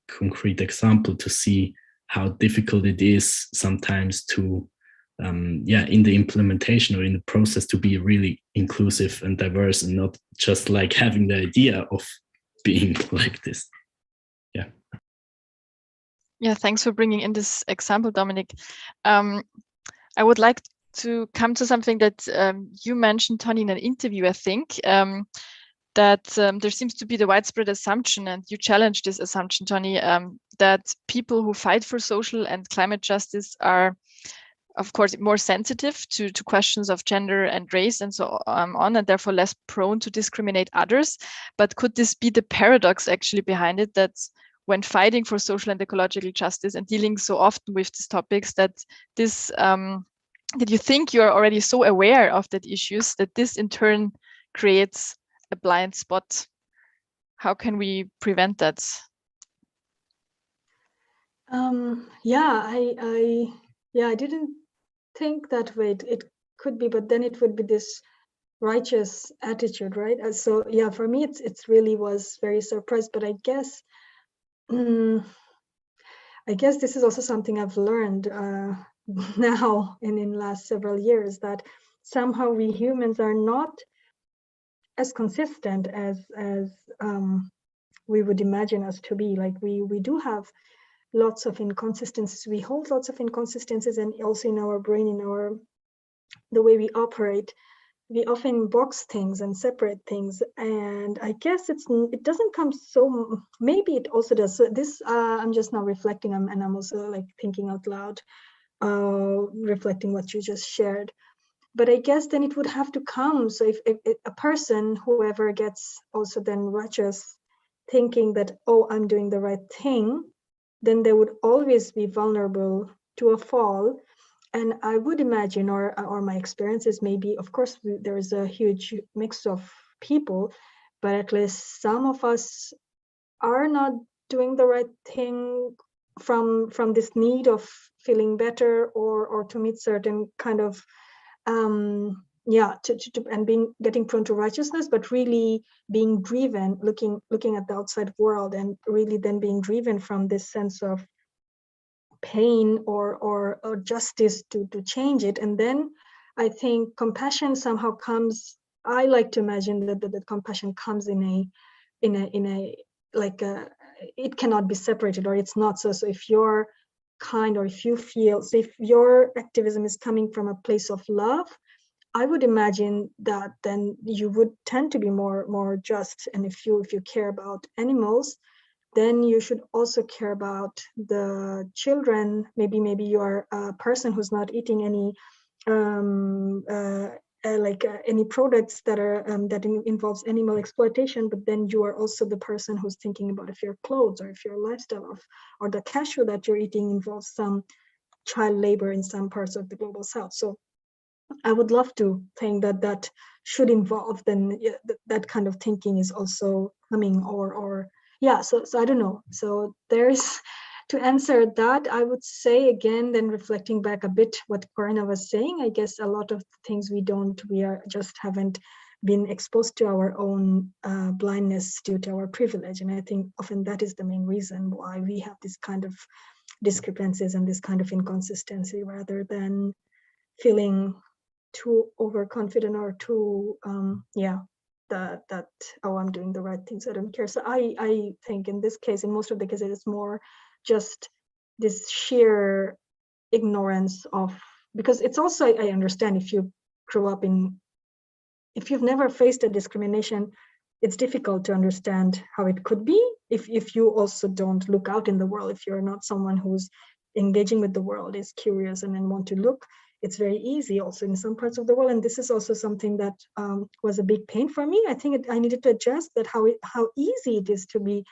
concrete example, to see how difficult it is sometimes to in the implementation or in the process to be really inclusive and diverse, and not just like having the idea of being like this. Yeah, thanks for bringing in this example, Dominik. I would like to come to something that you mentioned, Tonny, in an interview, I think, that there seems to be the widespread assumption, and you challenged this assumption, Tonny, that people who fight for social and climate justice are, of course, more sensitive to questions of gender and race and so on, and therefore less prone to discriminate others. But could this be the paradox actually behind it, that when fighting for social and ecological justice and dealing so often with these topics, that this that you think you are already so aware of that issues that this in turn creates a blind spot? How can we prevent that? Yeah, I didn't think that way. It could be, but then it would be this righteous attitude, right? So yeah, for me, it's really was very surprised. But I guess this is also something I've learned now and in the last several years, that somehow we humans are not as consistent as we would imagine us to be. Like we do have lots of inconsistencies. We hold lots of inconsistencies, and also in our brain, in the way we operate, we often box things and separate things. And I guess it doesn't come so, maybe it also does. So this, I'm just now reflecting, and I'm also like thinking out loud, reflecting what you just shared. But I guess then it would have to come. So if a person, whoever gets also then righteous, thinking that, oh, I'm doing the right thing, then they would always be vulnerable to a fall. And I would imagine, or my experiences, maybe, of course, there is a huge mix of people, but at least some of us are not doing the right thing from this need of feeling better, or to meet certain kind of and getting prone to righteousness, but really being driven, looking at the outside world, and really then being driven from this sense of pain or justice to change it. And then I think compassion somehow comes. I like to imagine that compassion comes in a like it cannot be separated, or it's not. So if you're kind, or if you feel, so if your activism is coming from a place of love, I would imagine that then you would tend to be more just. And if you care about animals, then you should also care about the children. Maybe you are a person who's not eating any any products that are that involves animal exploitation, but then you are also the person who's thinking about if your clothes, or if your lifestyle, or the cashew that you're eating involves some child labor in some parts of the global south. So I would love to think that should involve then that kind of thinking is also coming, or yeah. So I don't know. So there's, to answer that, I would say again, then reflecting back a bit what Corinna was saying, I guess a lot of things we haven't been exposed to our own blindness due to our privilege. And I think often that is the main reason why we have this kind of discrepancies and this kind of inconsistency, rather than feeling too overconfident or too that oh, I'm doing the right things, I don't care. So I think in this case, in most of the cases, it's more just this sheer ignorance of, because it's also, I understand, if you grew up if you've never faced a discrimination, it's difficult to understand how it could be if you also don't look out in the world. If you're not someone who's engaging with the world, is curious, and then want to look, it's very easy also in some parts of the world. And this is also something that was a big pain for me. I think I needed to adjust that, how easy it is to be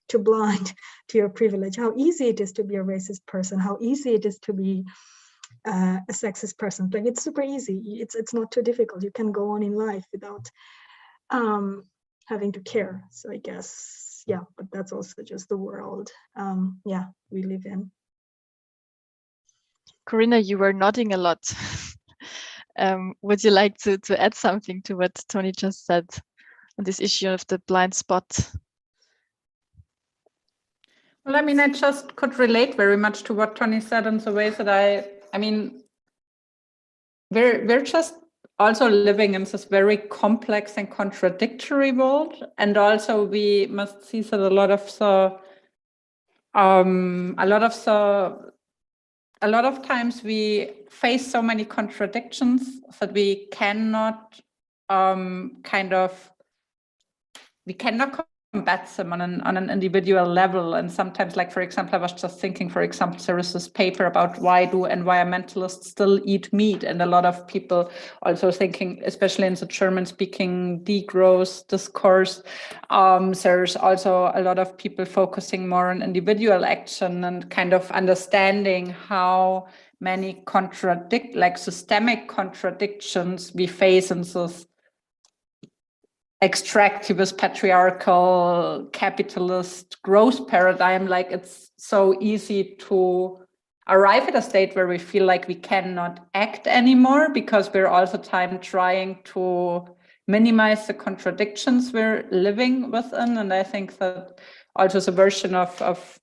too blind to your privilege, how easy it is to be a racist person, how easy it is to be a sexist person. Like, it's super easy. It's not too difficult. You can go on in life without having to care. So I guess, yeah, but that's also just the world we live in. Corinna, you were nodding a lot. Would you like to add something to what Tonny just said on this issue of the blind spot? Well, I mean, I just could relate very much to what Tonny said in the ways that I mean, we're just also living in this very complex and contradictory world. And also we must see that a lot of times we face so many contradictions that we cannot embeds them on an individual level. And sometimes, like, for example, I was just thinking, for example, there is this paper about why do environmentalists still eat meat? And a lot of people also thinking, especially in the German-speaking degrowth discourse, there's also a lot of people focusing more on individual action and kind of understanding how many systemic contradictions we face in this extractivist, patriarchal, capitalist growth paradigm. Like, it's so easy to arrive at a state where we feel like we cannot act anymore because we're all the time trying to minimize the contradictions we're living within. And I think that also the version of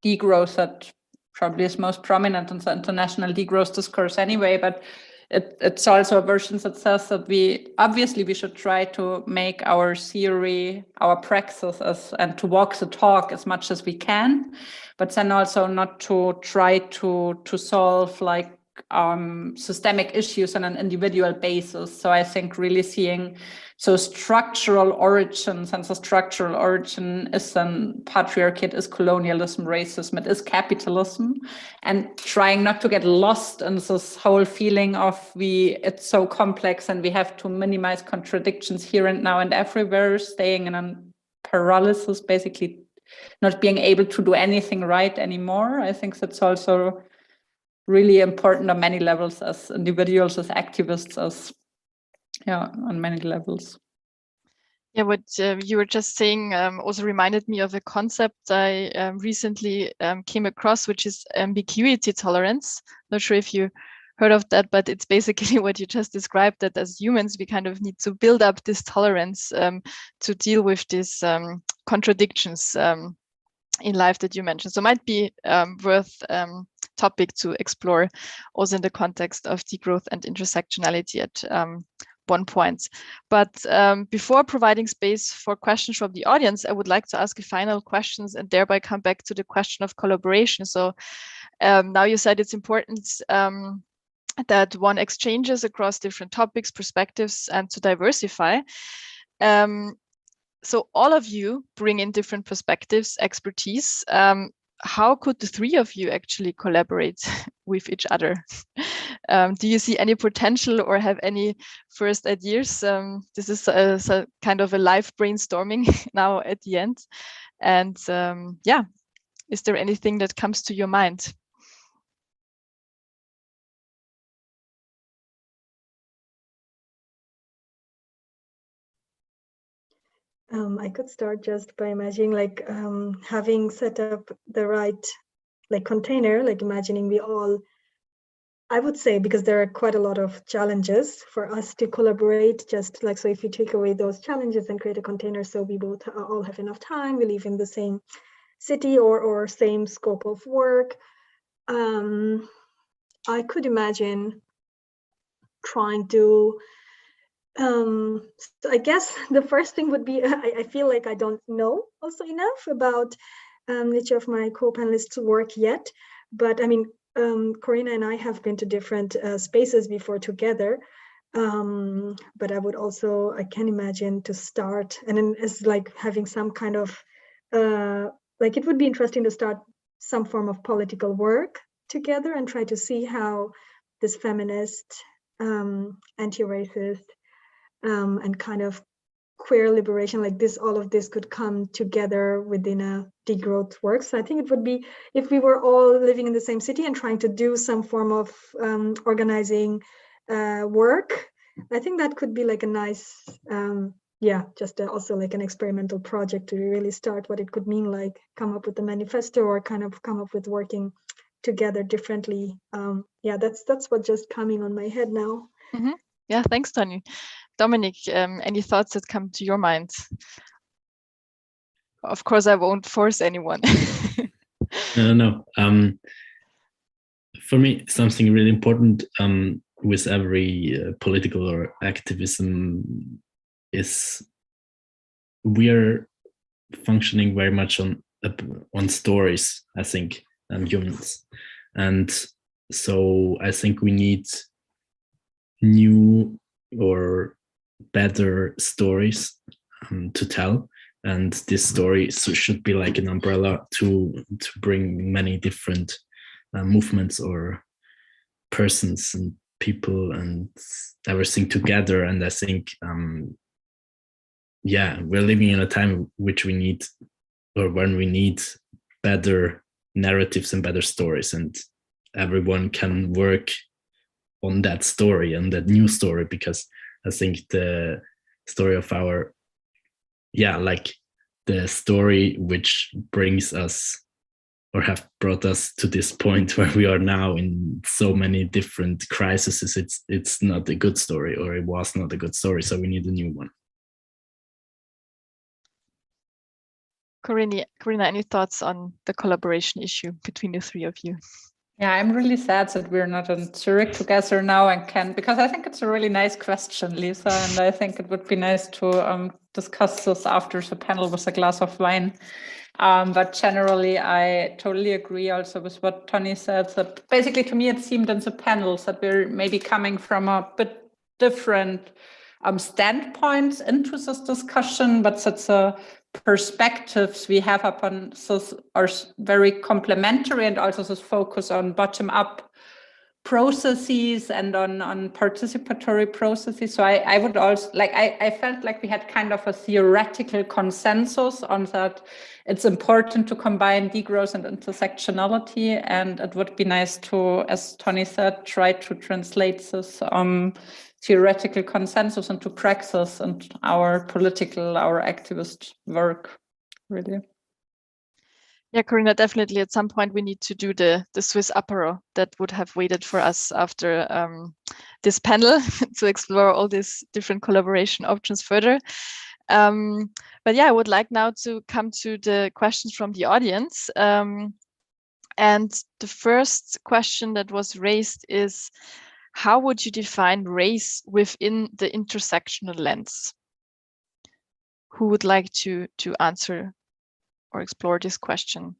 degrowth that probably is most prominent in the international degrowth discourse anyway, but it's also a version that says that we should try to make our theory, our praxis, and to walk the talk as much as we can, but then also not to try to solve like systemic issues on an individual basis. So I think really seeing structural origins, and the structural origin is then patriarchy, it is colonialism, racism, it is capitalism, and trying not to get lost in this whole feeling of it's so complex and we have to minimize contradictions here and now and everywhere, staying in a paralysis, basically not being able to do anything right anymore. I think that's also really important on many levels, as individuals, as activists, on many levels. Yeah, what you were just saying also reminded me of a concept I recently came across, which is ambiguity tolerance. Not sure if you heard of that, but it's basically what you just described, that as humans, we kind of need to build up this tolerance to deal with these contradictions in life that you mentioned. So might be worth topic to explore also in the context of degrowth and intersectionality at one point. But before providing space for questions from the audience, I would like to ask a final questions and thereby come back to the question of collaboration. So now you said it's important that one exchanges across different topics, perspectives, and to diversify. So all of you bring in different perspectives, expertise. How could the three of you actually collaborate with each other? Do you see any potential or have any first ideas? This is a kind of a live brainstorming now at the end. And yeah, is there anything that comes to your mind? I could start just by imagining like having set up the right container, like imagining we all, I would say, because there are quite a lot of challenges for us to collaborate, just like, so if you take away those challenges and create a container so we both all have enough time, we live in the same city or same scope of work, I could imagine trying to so I guess the first thing would be, I feel like I don't know also enough about each of my co-panelists' work yet, but I mean, Corinna and I have been to different spaces before together, but I can imagine to start, and then as like having some kind of, like it would be interesting to start some form of political work together and try to see how this feminist, anti-racist, and kind of queer liberation, like this, all of this could come together within a degrowth work. So I think it would be, if we were all living in the same city and trying to do some form of organizing work, I think that could be like a nice, just also like an experimental project to really start what it could mean, like come up with a manifesto or kind of come up with working together differently. That's what just coming on my head now. Mm-hmm. Yeah, thanks, Tonny. Dominik, any thoughts that come to your mind? Of course, I won't force anyone. No. For me, something really important with every political or activism is we are functioning very much on stories, I think, humans. And so I think we need new or better stories to tell. and this story should be like an umbrella to bring many different movements or persons and people and everything together. And I think yeah, we're living in a time which we need, or when we need better narratives and better stories, and everyone can work on that story and that new story, because I think the story of our, yeah, like the story which brings us or have brought us to this point where we are now in so many different crises, it's not a good story, or it was not a good story, so we need a new one. Corinna, any thoughts on the collaboration issue between the three of you? Yeah, I'm really sad that we're not in Zurich together now and can, because I think it's a really nice question, Lisa, and I think it would be nice to discuss this after the panel with a glass of wine. But generally, I totally agree also with what Tonny said, that basically to me it seemed in the panels that we're maybe coming from a bit different standpoints into this discussion, but that the perspectives we have upon this are very complementary, and also this focus on bottom-up processes and on participatory processes. So I would also, like, I felt like we had kind of a theoretical consensus on that it's important to combine degrowth and intersectionality, and it would be nice to, as Tonny said, try to translate this theoretical consensus into praxis and our political, our activist work, really. Yeah, Corinna, definitely at some point we need to do the Swiss apéro that would have waited for us after this panel to explore all these different collaboration options further. But yeah, I would like now to come to the questions from the audience. And the first question that was raised is, how would you define race within the intersectional lens? Who would like to answer or explore this question?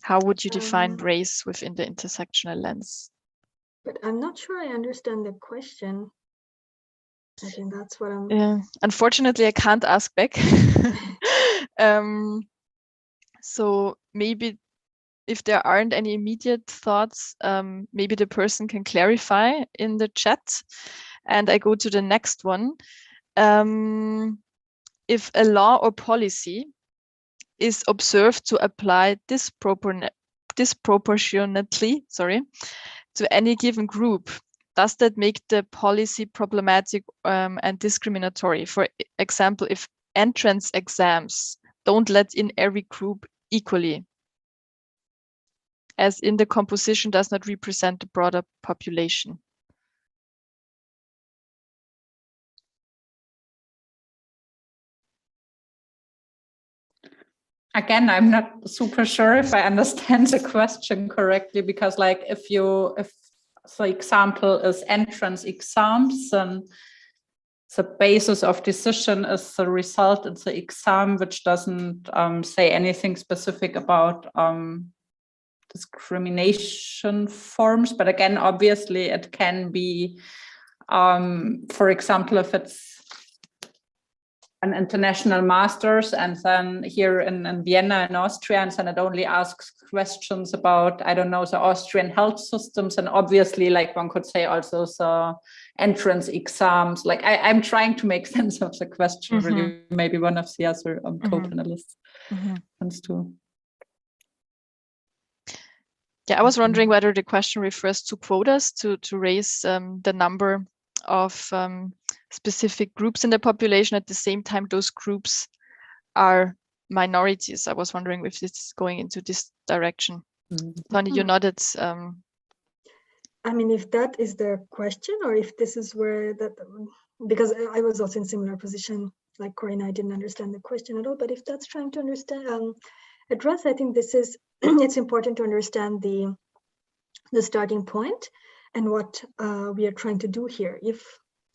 How would you define race within the intersectional lens? But I'm not sure I understand the question. I think that's what I'm... Yeah, unfortunately, I can't ask back. So maybe if there aren't any immediate thoughts, maybe the person can clarify in the chat. And I go to the next one. If a law or policy is observed to apply disproportionately, to any given group, does that make the policy problematic and discriminatory? For example, if entrance exams don't let in every group equally, as in the composition does not represent the broader population. Again, I'm not super sure if I understand the question correctly, because like if the example is entrance exams, then the basis of decision is the result in the exam, which doesn't say anything specific about discrimination forms. But again, obviously it can be, for example, if it's an international master's and then here in Vienna in Austria, and then it only asks questions about, I don't know, the Austrian health systems, and obviously like one could say also the entrance exams. Like I'm trying to make sense of the question, really. Maybe one of the other co-panelists wants to. Yeah, I was wondering whether the question refers to quotas to raise the number of specific groups in the population. At the same time, those groups are minorities. I was wondering if it's going into this direction. Tonny, you nodded. I mean, if that is the question, or if this is where that, because I was also in similar position, like Corinna, I didn't understand the question at all. But if that's trying to understand, address, I think this is, it's important to understand the starting point and what we are trying to do here. If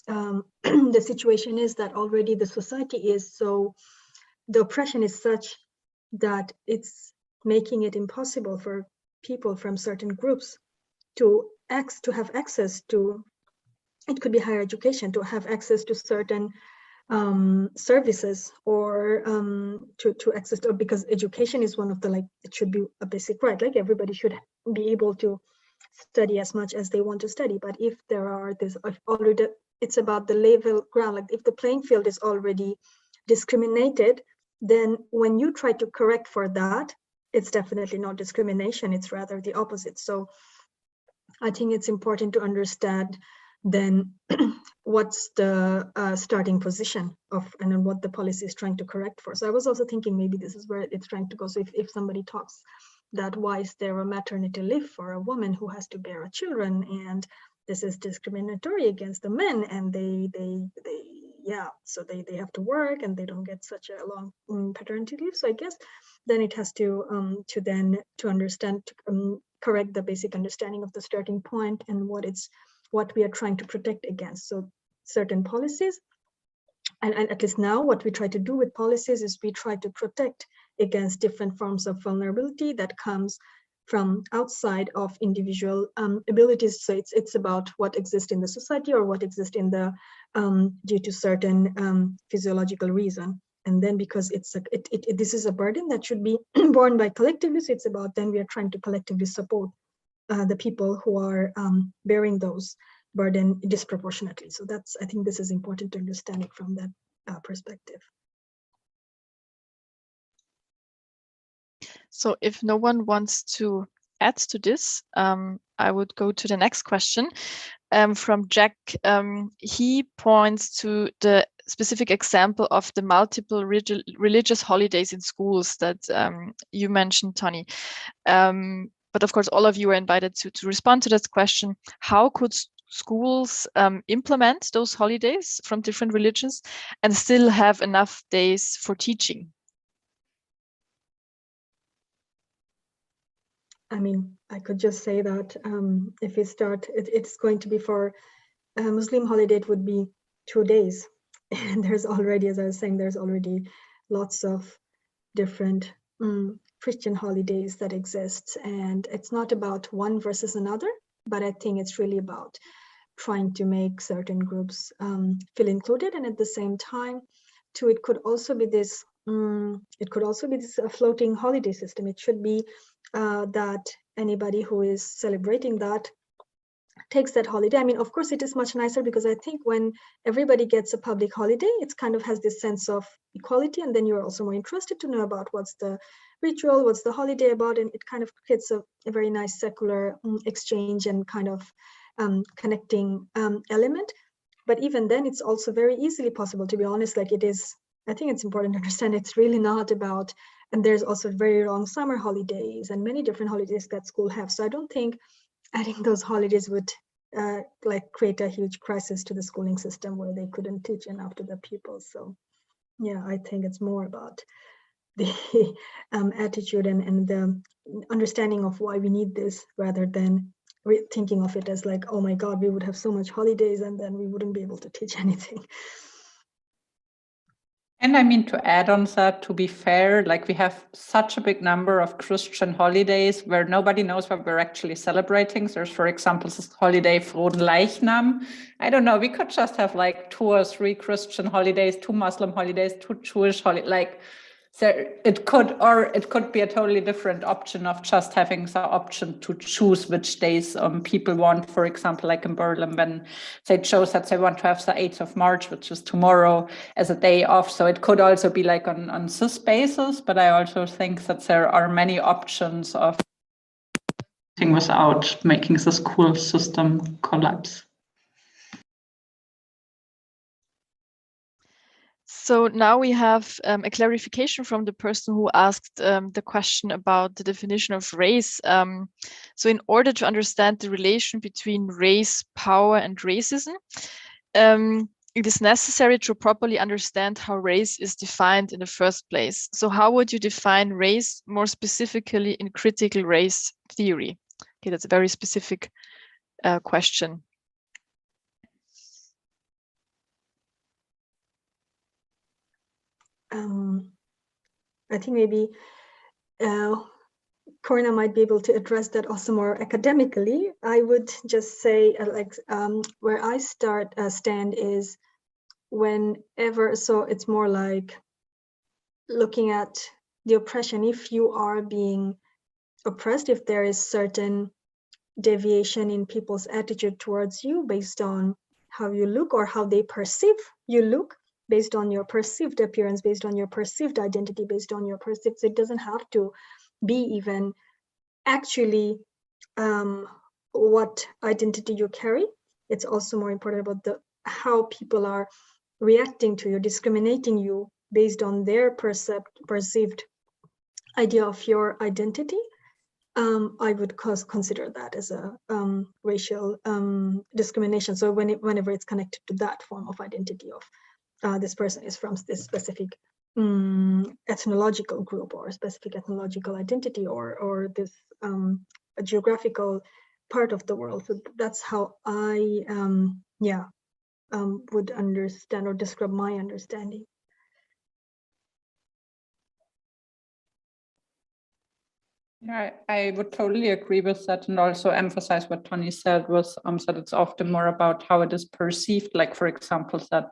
the situation is that already the society is so, the oppression is such that it's making it impossible for people from certain groups to have access to, it could be higher education, to have access to certain services, or to access to, because education is one of the, like, it should be a basic right, like everybody should be able to study as much as they want to study. But if there are this already, it's about the level ground, like if the playing field is already discriminated, then when you try to correct for that, it's definitely not discrimination, it's rather the opposite. So I think it's important to understand then what's the starting position of, and then what the policy is trying to correct for. So I was also thinking maybe this is where it's trying to go. So if somebody talks that why is there a maternity leave for a woman who has to bear children, and this is discriminatory against the men, and they so they have to work and they don't get such a long paternity leave. So I guess then it has to understand, correct the basic understanding of the starting point and what we are trying to protect against. So certain policies, and at least now what we try to do with policies is we try to protect against different forms of vulnerability that comes from outside of individual abilities. So it's about what exists in the society, or what exists in the due to certain physiological reason. And then because this is a burden that should be borne by collectively, so it's about then we are trying to collectively support the people who are bearing those burden disproportionately. So that's, I think this is important to understand it from that perspective. So if no one wants to add to this, I would go to the next question from Jack. He points to the specific example of the multiple religious holidays in schools that you mentioned, Tonny. But of course, all of you are invited to respond to this question. How could schools implement those holidays from different religions and still have enough days for teaching? I mean, I could just say that if we start, it's going to be for a Muslim holiday, it would be 2 days. And there's already, as I was saying, there's already lots of different Christian holidays that exist. And it's not about one versus another, but I think it's really about trying to make certain groups feel included. And at the same time, too, it could also be this floating holiday system. It should be that anybody who is celebrating that takes that holiday. I mean, of course, it is much nicer because I think when everybody gets a public holiday, it kind of has this sense of equality, and then you're also more interested to know about what's the ritual, what's the holiday about, and it kind of creates a very nice secular exchange and kind of connecting element. But even then, it's also very easily possible, to be honest. Like it is, I think it's important to understand it's really not about, and there's also very long summer holidays and many different holidays that school have. So I don't think adding those holidays would like create a huge crisis to the schooling system where they couldn't teach enough to the pupils. So yeah, I think it's more about the attitude and the understanding of why we need this, rather than thinking of it as like, oh my God, we would have so much holidays and then we wouldn't be able to teach anything. And I mean, to add on that, to be fair, like we have such a big number of Christian holidays where nobody knows what we're actually celebrating. So there's, for example, this holiday Froden Leichnam. I don't know, we could just have like 2 or 3 Christian holidays, 2 Muslim holidays, 2 Jewish holidays, like, so it could be a totally different option of just having the option to choose which days people want. For example, like in Berlin, when they chose that they want to have the 8th of March, which is tomorrow, as a day off. So it could also be like on this basis, but I also think that there are many options of without making the school system collapse. So now we have a clarification from the person who asked the question about the definition of race. So in order to understand the relation between race, power, and racism, it is necessary to properly understand how race is defined in the first place. So how would you define race more specifically in critical race theory? Okay, that's a very specific question. I think maybe Corinna might be able to address that also more academically. I would just say, where I stand is whenever, so it's more like looking at the oppression. If you are being oppressed, if there is certain deviation in people's attitude towards you based on how you look or how they perceive you look, based on your perceived appearance, based on your perceived identity, based on your perceived, so it doesn't have to be even actually what identity you carry. It's also more important about how people are reacting to you, discriminating you based on their perceived idea of your identity. I would consider that as a racial discrimination. So whenever it's connected to that form of identity of this person is from this specific ethnological group or specific ethnological identity or this a geographical part of the world. So that's how I would understand or describe my understanding. Yeah, I would totally agree with that, and also emphasize what Tonny said was that it's often more about how it is perceived. Like, for example, that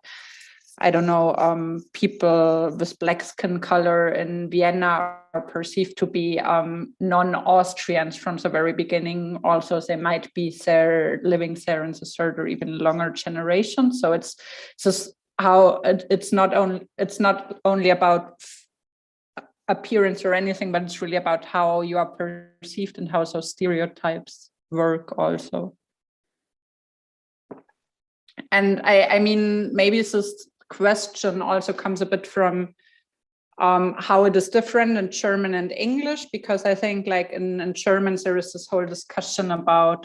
I don't know, people with black skin color in Vienna are perceived to be non-Austrians from the very beginning. Also, they might be there, living there in the third or even longer generation. So it's just how it's not only about appearance or anything, but it's really about how you are perceived and how those stereotypes work also. And I mean, maybe this question also comes a bit from how it is different in German and English, because I think like in German, there is this whole discussion about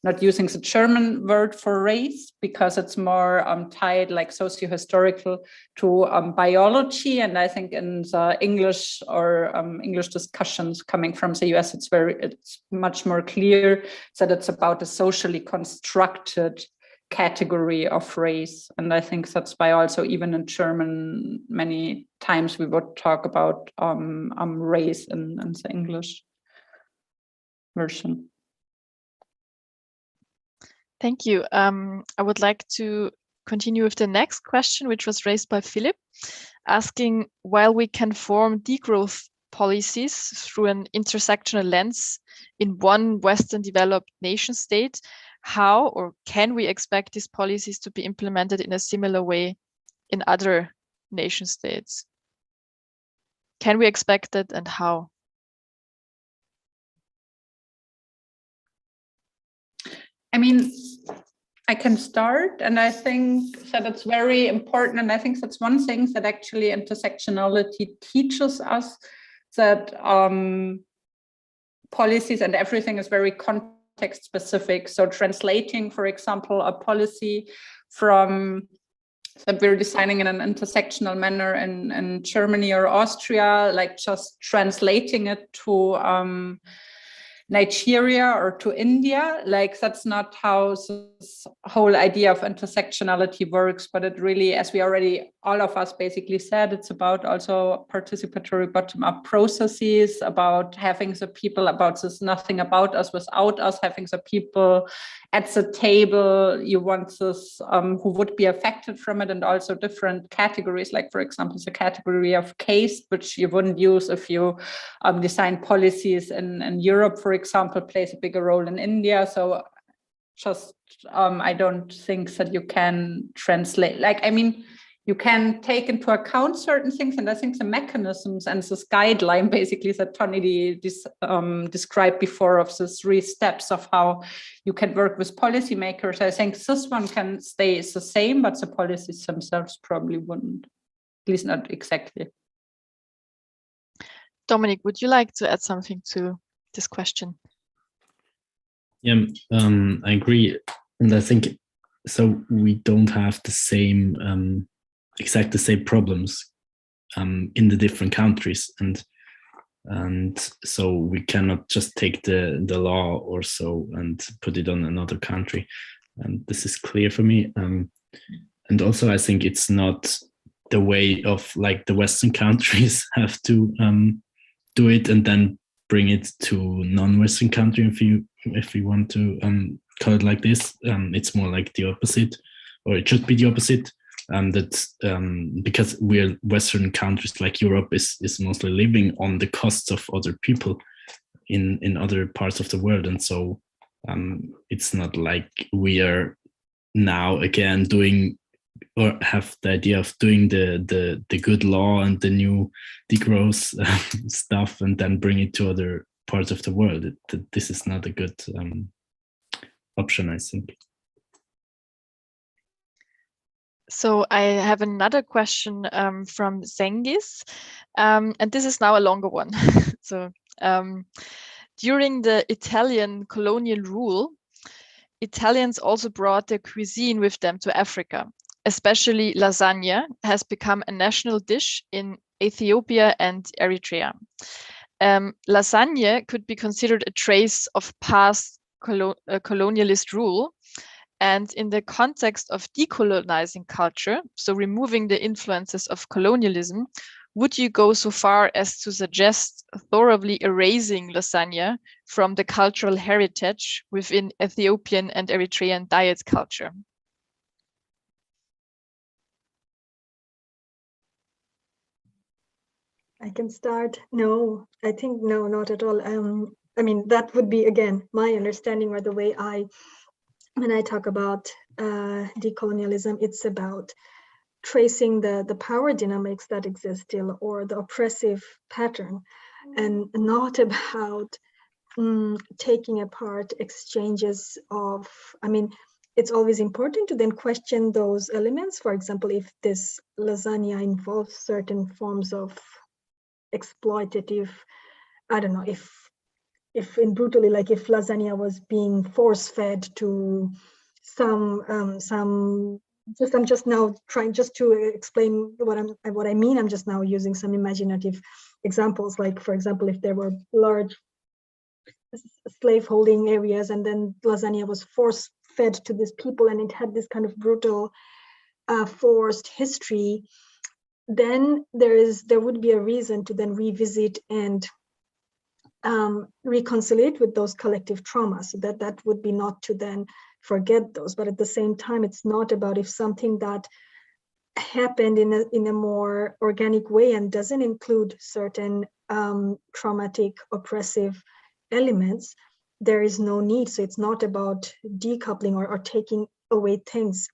not using the German word for race because it's more tied like socio-historical to biology. And I think in the English or English discussions coming from the US, it's much more clear that it's about a socially constructed category of race. And I think that's why also even in German many times we would talk about race in the English version. Thank you. I would like to continue with the next question, which was raised by Philip, asking, while we can form degrowth policies through an intersectional lens in one Western developed nation state, how or can we expect these policies to be implemented in a similar way in other nation states? Can we expect it, and how? I mean, I can start, and I think that it's very important, and I think that's one thing that actually intersectionality teaches us, that policies and everything is very context specific. So translating, for example, a policy from that we're designing in an intersectional manner in Germany or Austria, like just translating it to Nigeria or to India, like that's not how this whole idea of intersectionality works, but it really, as we already, all of us basically said, it's about also participatory bottom-up processes, about having the people, about this nothing about us without us, having the people at the table, you want this, who would be affected from it, and also different categories, like for example, the category of caste, which you wouldn't use if you design policies in Europe, for example, plays a bigger role in India. So just, I don't think that you can translate, like, I mean, you can take into account certain things, and I think the mechanisms and this guideline basically that Tonny described before of the 3 steps of how you can work with policymakers, I think this one can stay the same, but the policies themselves probably wouldn't, at least not exactly. Dominik, would you like to add something to this question? Yeah, I agree. And I think, so we don't have the same, exact the same problems in the different countries. And so we cannot just take the law or so and put it on another country. And this is clear for me. And also I think it's not the way of like the Western countries have to do it and then bring it to non-Western country, if you want to call it like this. It's more like the opposite, or it should be the opposite. Because we're Western countries, like Europe is mostly living on the costs of other people in other parts of the world, and so it's not like we are now again doing or have the idea of doing the good law and the new degrowth stuff and then bring it to other parts of the world. This is not a good option, I think. So I have another question from Zengis, and this is now a longer one. So during the Italian colonial rule, Italians also brought their cuisine with them to Africa. Especially lasagna has become a national dish in Ethiopia and Eritrea. Lasagna could be considered a trace of past colonialist rule. And in the context of decolonizing culture, so removing the influences of colonialism, would you go so far as to suggest thoroughly erasing lasagna from the cultural heritage within Ethiopian and Eritrean diet culture? I can start. No, I think no, not at all. I mean, that would be, again, my understanding, or the way when I talk about decolonialism, it's about tracing the power dynamics that exist still, or the oppressive pattern, and not about taking apart exchanges of, I mean, it's always important to then question those elements. For example, if this lasagna involves certain forms of exploitative, I don't know, if in brutally, like if lasagna was being force-fed to I'm just now trying just to explain what I mean. I'm just now using some imaginative examples, like, for example, if there were large slaveholding areas and then lasagna was force-fed to these people and it had this kind of brutal forced history, then there would be a reason to then revisit and reconcile with those collective traumas. So that would be not to then forget those, but at the same time, it's not about if something that happened in a more organic way and doesn't include certain traumatic, oppressive elements, there is no need. So it's not about decoupling or taking away things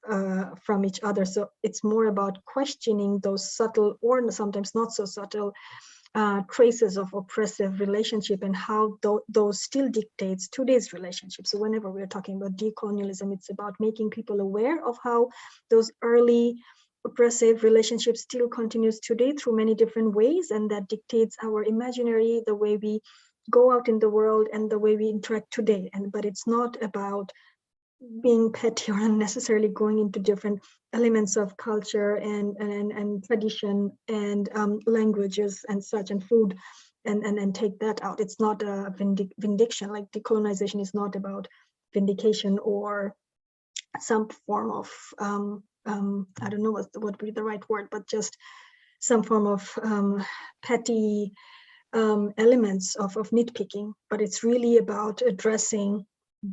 from each other. So it's more about questioning those subtle, or sometimes not so subtle, traces of oppressive relationship and how those still dictates today's relationship. So whenever we're talking about decolonialism, it's about making people aware of how those early oppressive relationships still continues today through many different ways, and that dictates our imaginary, the way we go out in the world and the way we interact today. But it's not about being petty or unnecessarily going into different elements of culture and tradition and languages and such, and food, and take that out. It's not a vindication. Like, decolonization is not about vindication or some form of I don't know what would be the right word, but just some form of petty elements of nitpicking. But it's really about addressing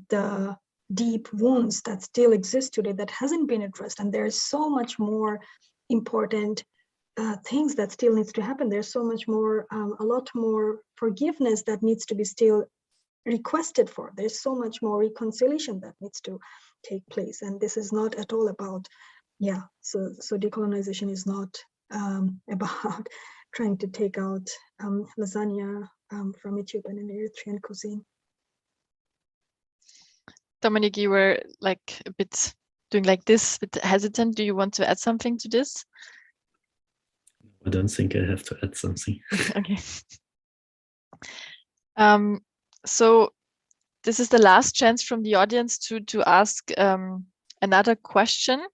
the deep wounds that still exist today that hasn't been addressed. And there's so much more important things that still needs to happen. There's so much more, a lot more forgiveness that needs to be still requested for. There's so much more reconciliation that needs to take place. And this is not at all about, so decolonization is not about trying to take out lasagna from Ethiopian and Eritrean cuisine. Dominik, you were like a bit doing like this, a bit hesitant. Do you want to add something to this? I don't think I have to add something. Okay. So this is the last chance from the audience to ask another question,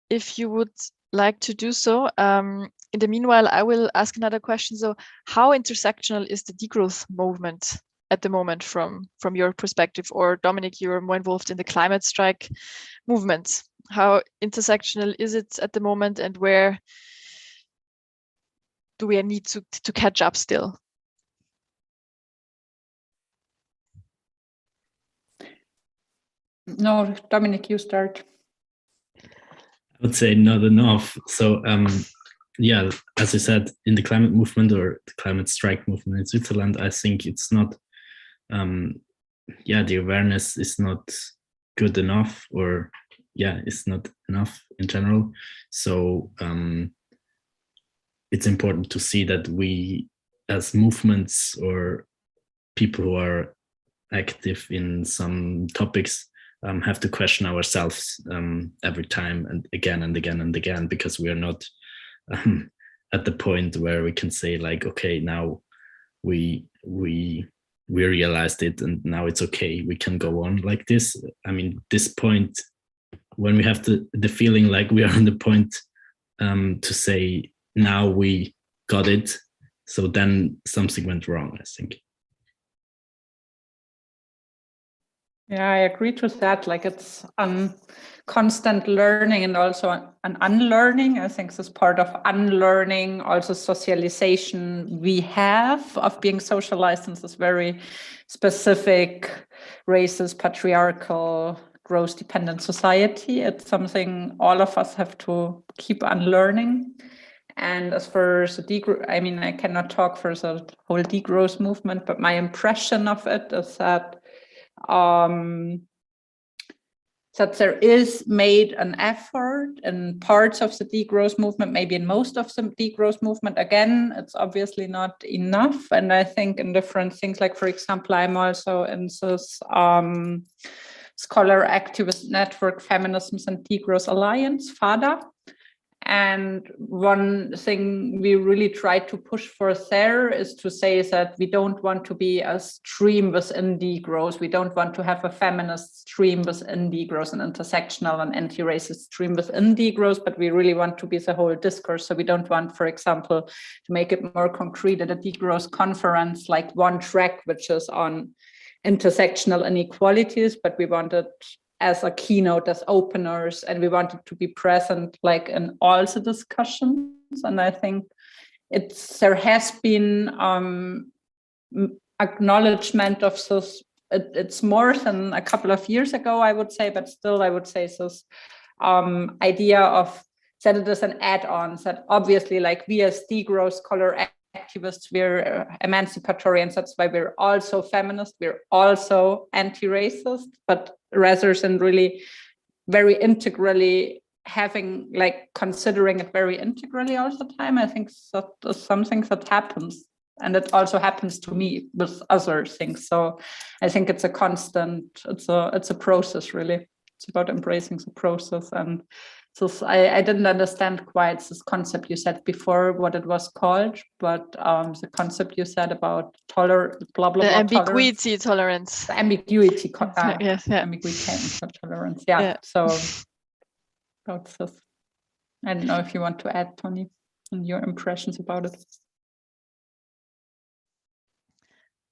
if you would like to do so. In the meanwhile, I will ask another question. So how intersectional is the degrowth movement at the moment from your perspective? Or Dominik, you're more involved in the climate strike movement. How intersectional is it at the moment, and where do we need to catch up still? No, Dominik, you start. I would say not enough. So yeah, as I said, in the climate movement or the climate strike movement in Switzerland, I think it's not, yeah, the awareness is not good enough, or yeah, it's not enough in general. So it's important to see that we, as movements or people who are active in some topics, have to question ourselves every time and again and again and again, because we are not at the point where we can say like, okay, now we realized it and now it's okay, we can go on like this. I mean, this point, when we have the feeling like we are on the point to say, now we got it, so then something went wrong, I think. Yeah, I agree to that. Like, it's constant learning and also an unlearning. I think this is part of unlearning, also socialization we have of being socialized in this very specific racist, patriarchal, growth-dependent society. It's something all of us have to keep unlearning. And as for the degrowth, I mean, I cannot talk for the whole degrowth movement, but my impression of it is that there is made an effort in parts of the degrowth movement, maybe in most of the degrowth movement. Again, it's obviously not enough. And I think in different things, like, for example, I'm also in this scholar activist network, Feminism and Degrowth Alliance, FADA. And one thing we really try to push for there is to say that we don't want to be a stream within degrowth. We don't want to have a feminist stream within degrowth, an intersectional and anti-racist stream within degrowth, but we really want to be the whole discourse. So we don't want, for example, to make it more concrete at a degrowth conference, like one track, which is on intersectional inequalities, but we wanted as a keynote, as openers, and we wanted to be present like in all the discussions. And I think there has been acknowledgement of this. It's more than a couple of years ago, I would say, but still I would say this idea of that it is an add-on, that obviously, like, we as degrowth scholar activists, we're emancipatory, and that's why we're also feminist, we're also anti-racist, but rather than really very integrally having, like, considering it very integrally all the time, I think that is something that happens. And it also happens to me with other things. So I think it's a constant, it's a process, really. It's about embracing the process. And so I didn't understand quite this concept you said before, what it was called, but the concept you said about blah, blah, blah. The ambiguity tolerance. The ambiguity, yes, yeah. Ambiguity tolerance, yeah. So about this. I don't know if you want to add, Tonny, and your impressions about it.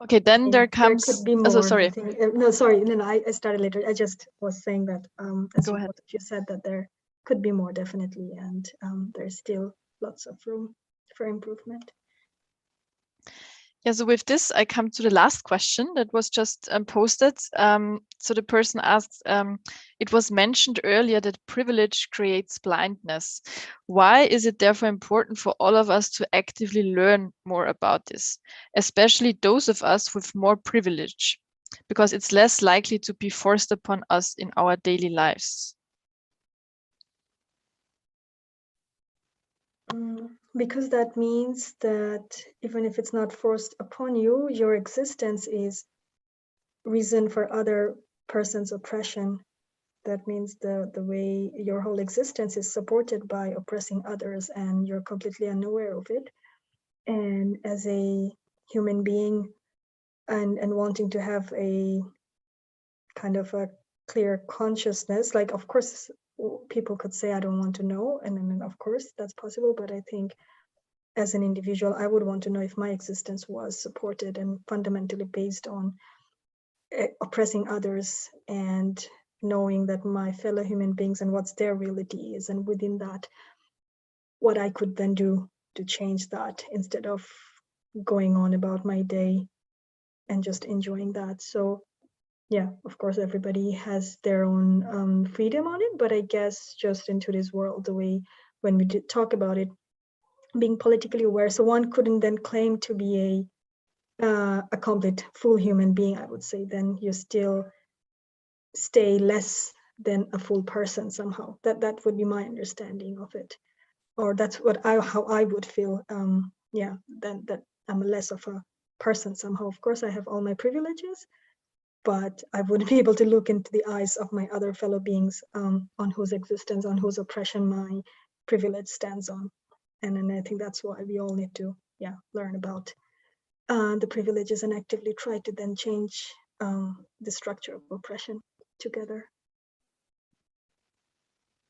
Okay, then there comes. There could be more. Oh, sorry. No, sorry. No, I started later. I just was saying that, as you said, that there could be more, definitely, and there's still lots of room for improvement. Yeah, so with this, I come to the last question that was just posted. So the person asks, it was mentioned earlier that privilege creates blindness. Why is it therefore important for all of us to actively learn more about this, especially those of us with more privilege, because it's less likely to be forced upon us in our daily lives? Because that means that even if it's not forced upon you, your existence is reason for other person's oppression. That means the way your whole existence is supported by oppressing others, and you're completely unaware of it. And as a human being, and wanting to have a kind of a clear consciousness, like, of course, people could say, I don't want to know, and then of course that's possible, but I think as an individual, I would want to know if my existence was supported and fundamentally based on oppressing others, and knowing that my fellow human beings and what's their reality is, and within that, what I could then do to change that, instead of going on about my day and just enjoying that. So yeah, of course, everybody has their own freedom on it, but I guess just in today's world, the way when we did talk about it, being politically aware, so one couldn't then claim to be a complete full human being, I would say. Then you still stay less than a full person somehow. That would be my understanding of it, or that's how I would feel. Yeah, that I'm less of a person somehow. Of course, I have all my privileges, but I wouldn't be able to look into the eyes of my other fellow beings on whose existence, on whose oppression my privilege stands on. And I think that's why we all need to, learn about the privileges and actively try to then change the structure of oppression together.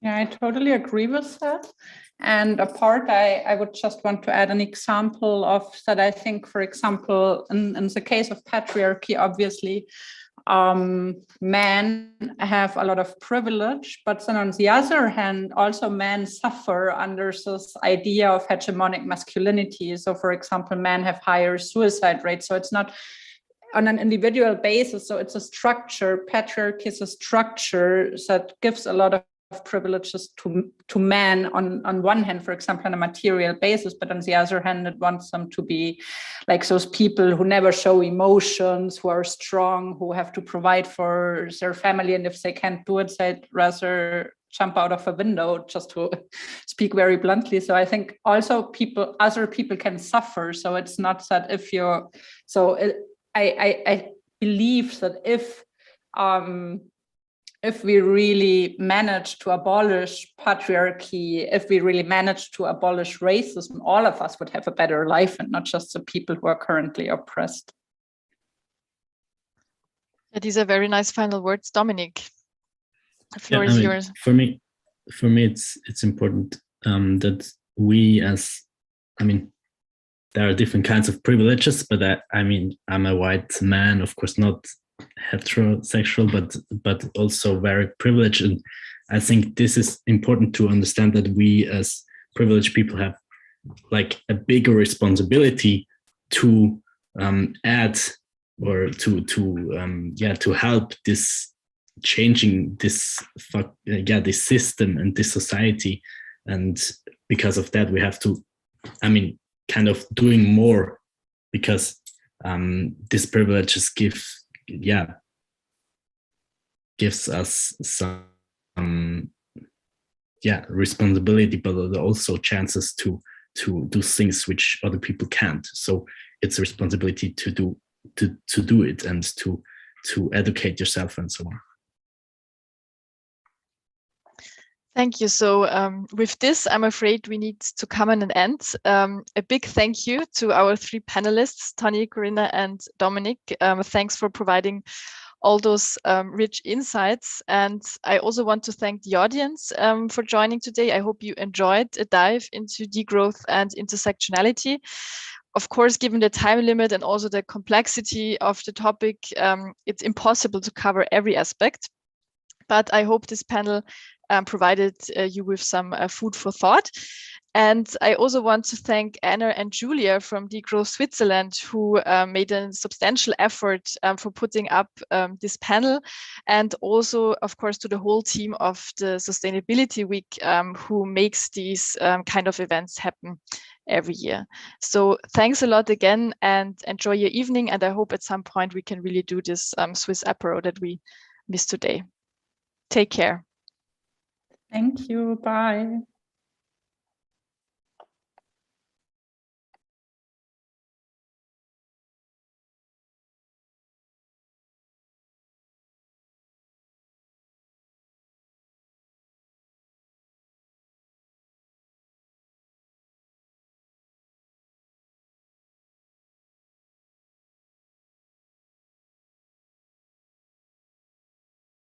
Yeah, I totally agree with that. And apart, I would just want to add an example of that. I think, for example, in the case of patriarchy, obviously, men have a lot of privilege, but then on the other hand, also men suffer under this idea of hegemonic masculinity. So, for example, men have higher suicide rates. So it's not on an individual basis. So it's a structure. Patriarchy is a structure that gives a lot of privileges to men on one hand, for example, on a material basis, but on the other hand, it wants them to be like those people who never show emotions, who are strong, who have to provide for their family, and if they can't do it, they'd rather jump out of a window, just to speak very bluntly. So I think also other people can suffer. So it's not that if you're, so I believe that if we really manage to abolish patriarchy, if we really manage to abolish racism, all of us would have a better life, and not just the people who are currently oppressed. Yeah, these are very nice final words, Dominik. The floor is yours. For me, it's important that we there are different kinds of privileges, but I'm a white man, of course, not heterosexual, but also very privileged, and I think this is important to understand, that we as privileged people have like a bigger responsibility to add or to help this changing this system and this society, and because of that we have to kind of doing more, because these privileges gives us some responsibility, but also chances to do things which other people can't. So it's a responsibility to do it and to educate yourself and so on. Thank you. So with this, I'm afraid we need to come in an end. A big thank you to our three panelists, Tonny, Corinna, and Dominik. Thanks for providing all those rich insights. And I also want to thank the audience for joining today. I hope you enjoyed a dive into degrowth and intersectionality. Of course, given the time limit and also the complexity of the topic, it's impossible to cover every aspect. But I hope this panel provided you with some food for thought. And I also want to thank Anna and Julia from DEGROWTH Switzerland, who made a substantial effort for putting up this panel, and also, of course, to the whole team of the Sustainability Week, who makes these kind of events happen every year. So thanks a lot again, and enjoy your evening. And I hope at some point we can really do this Swiss apéro that we missed today. Take care. Thank you. Bye.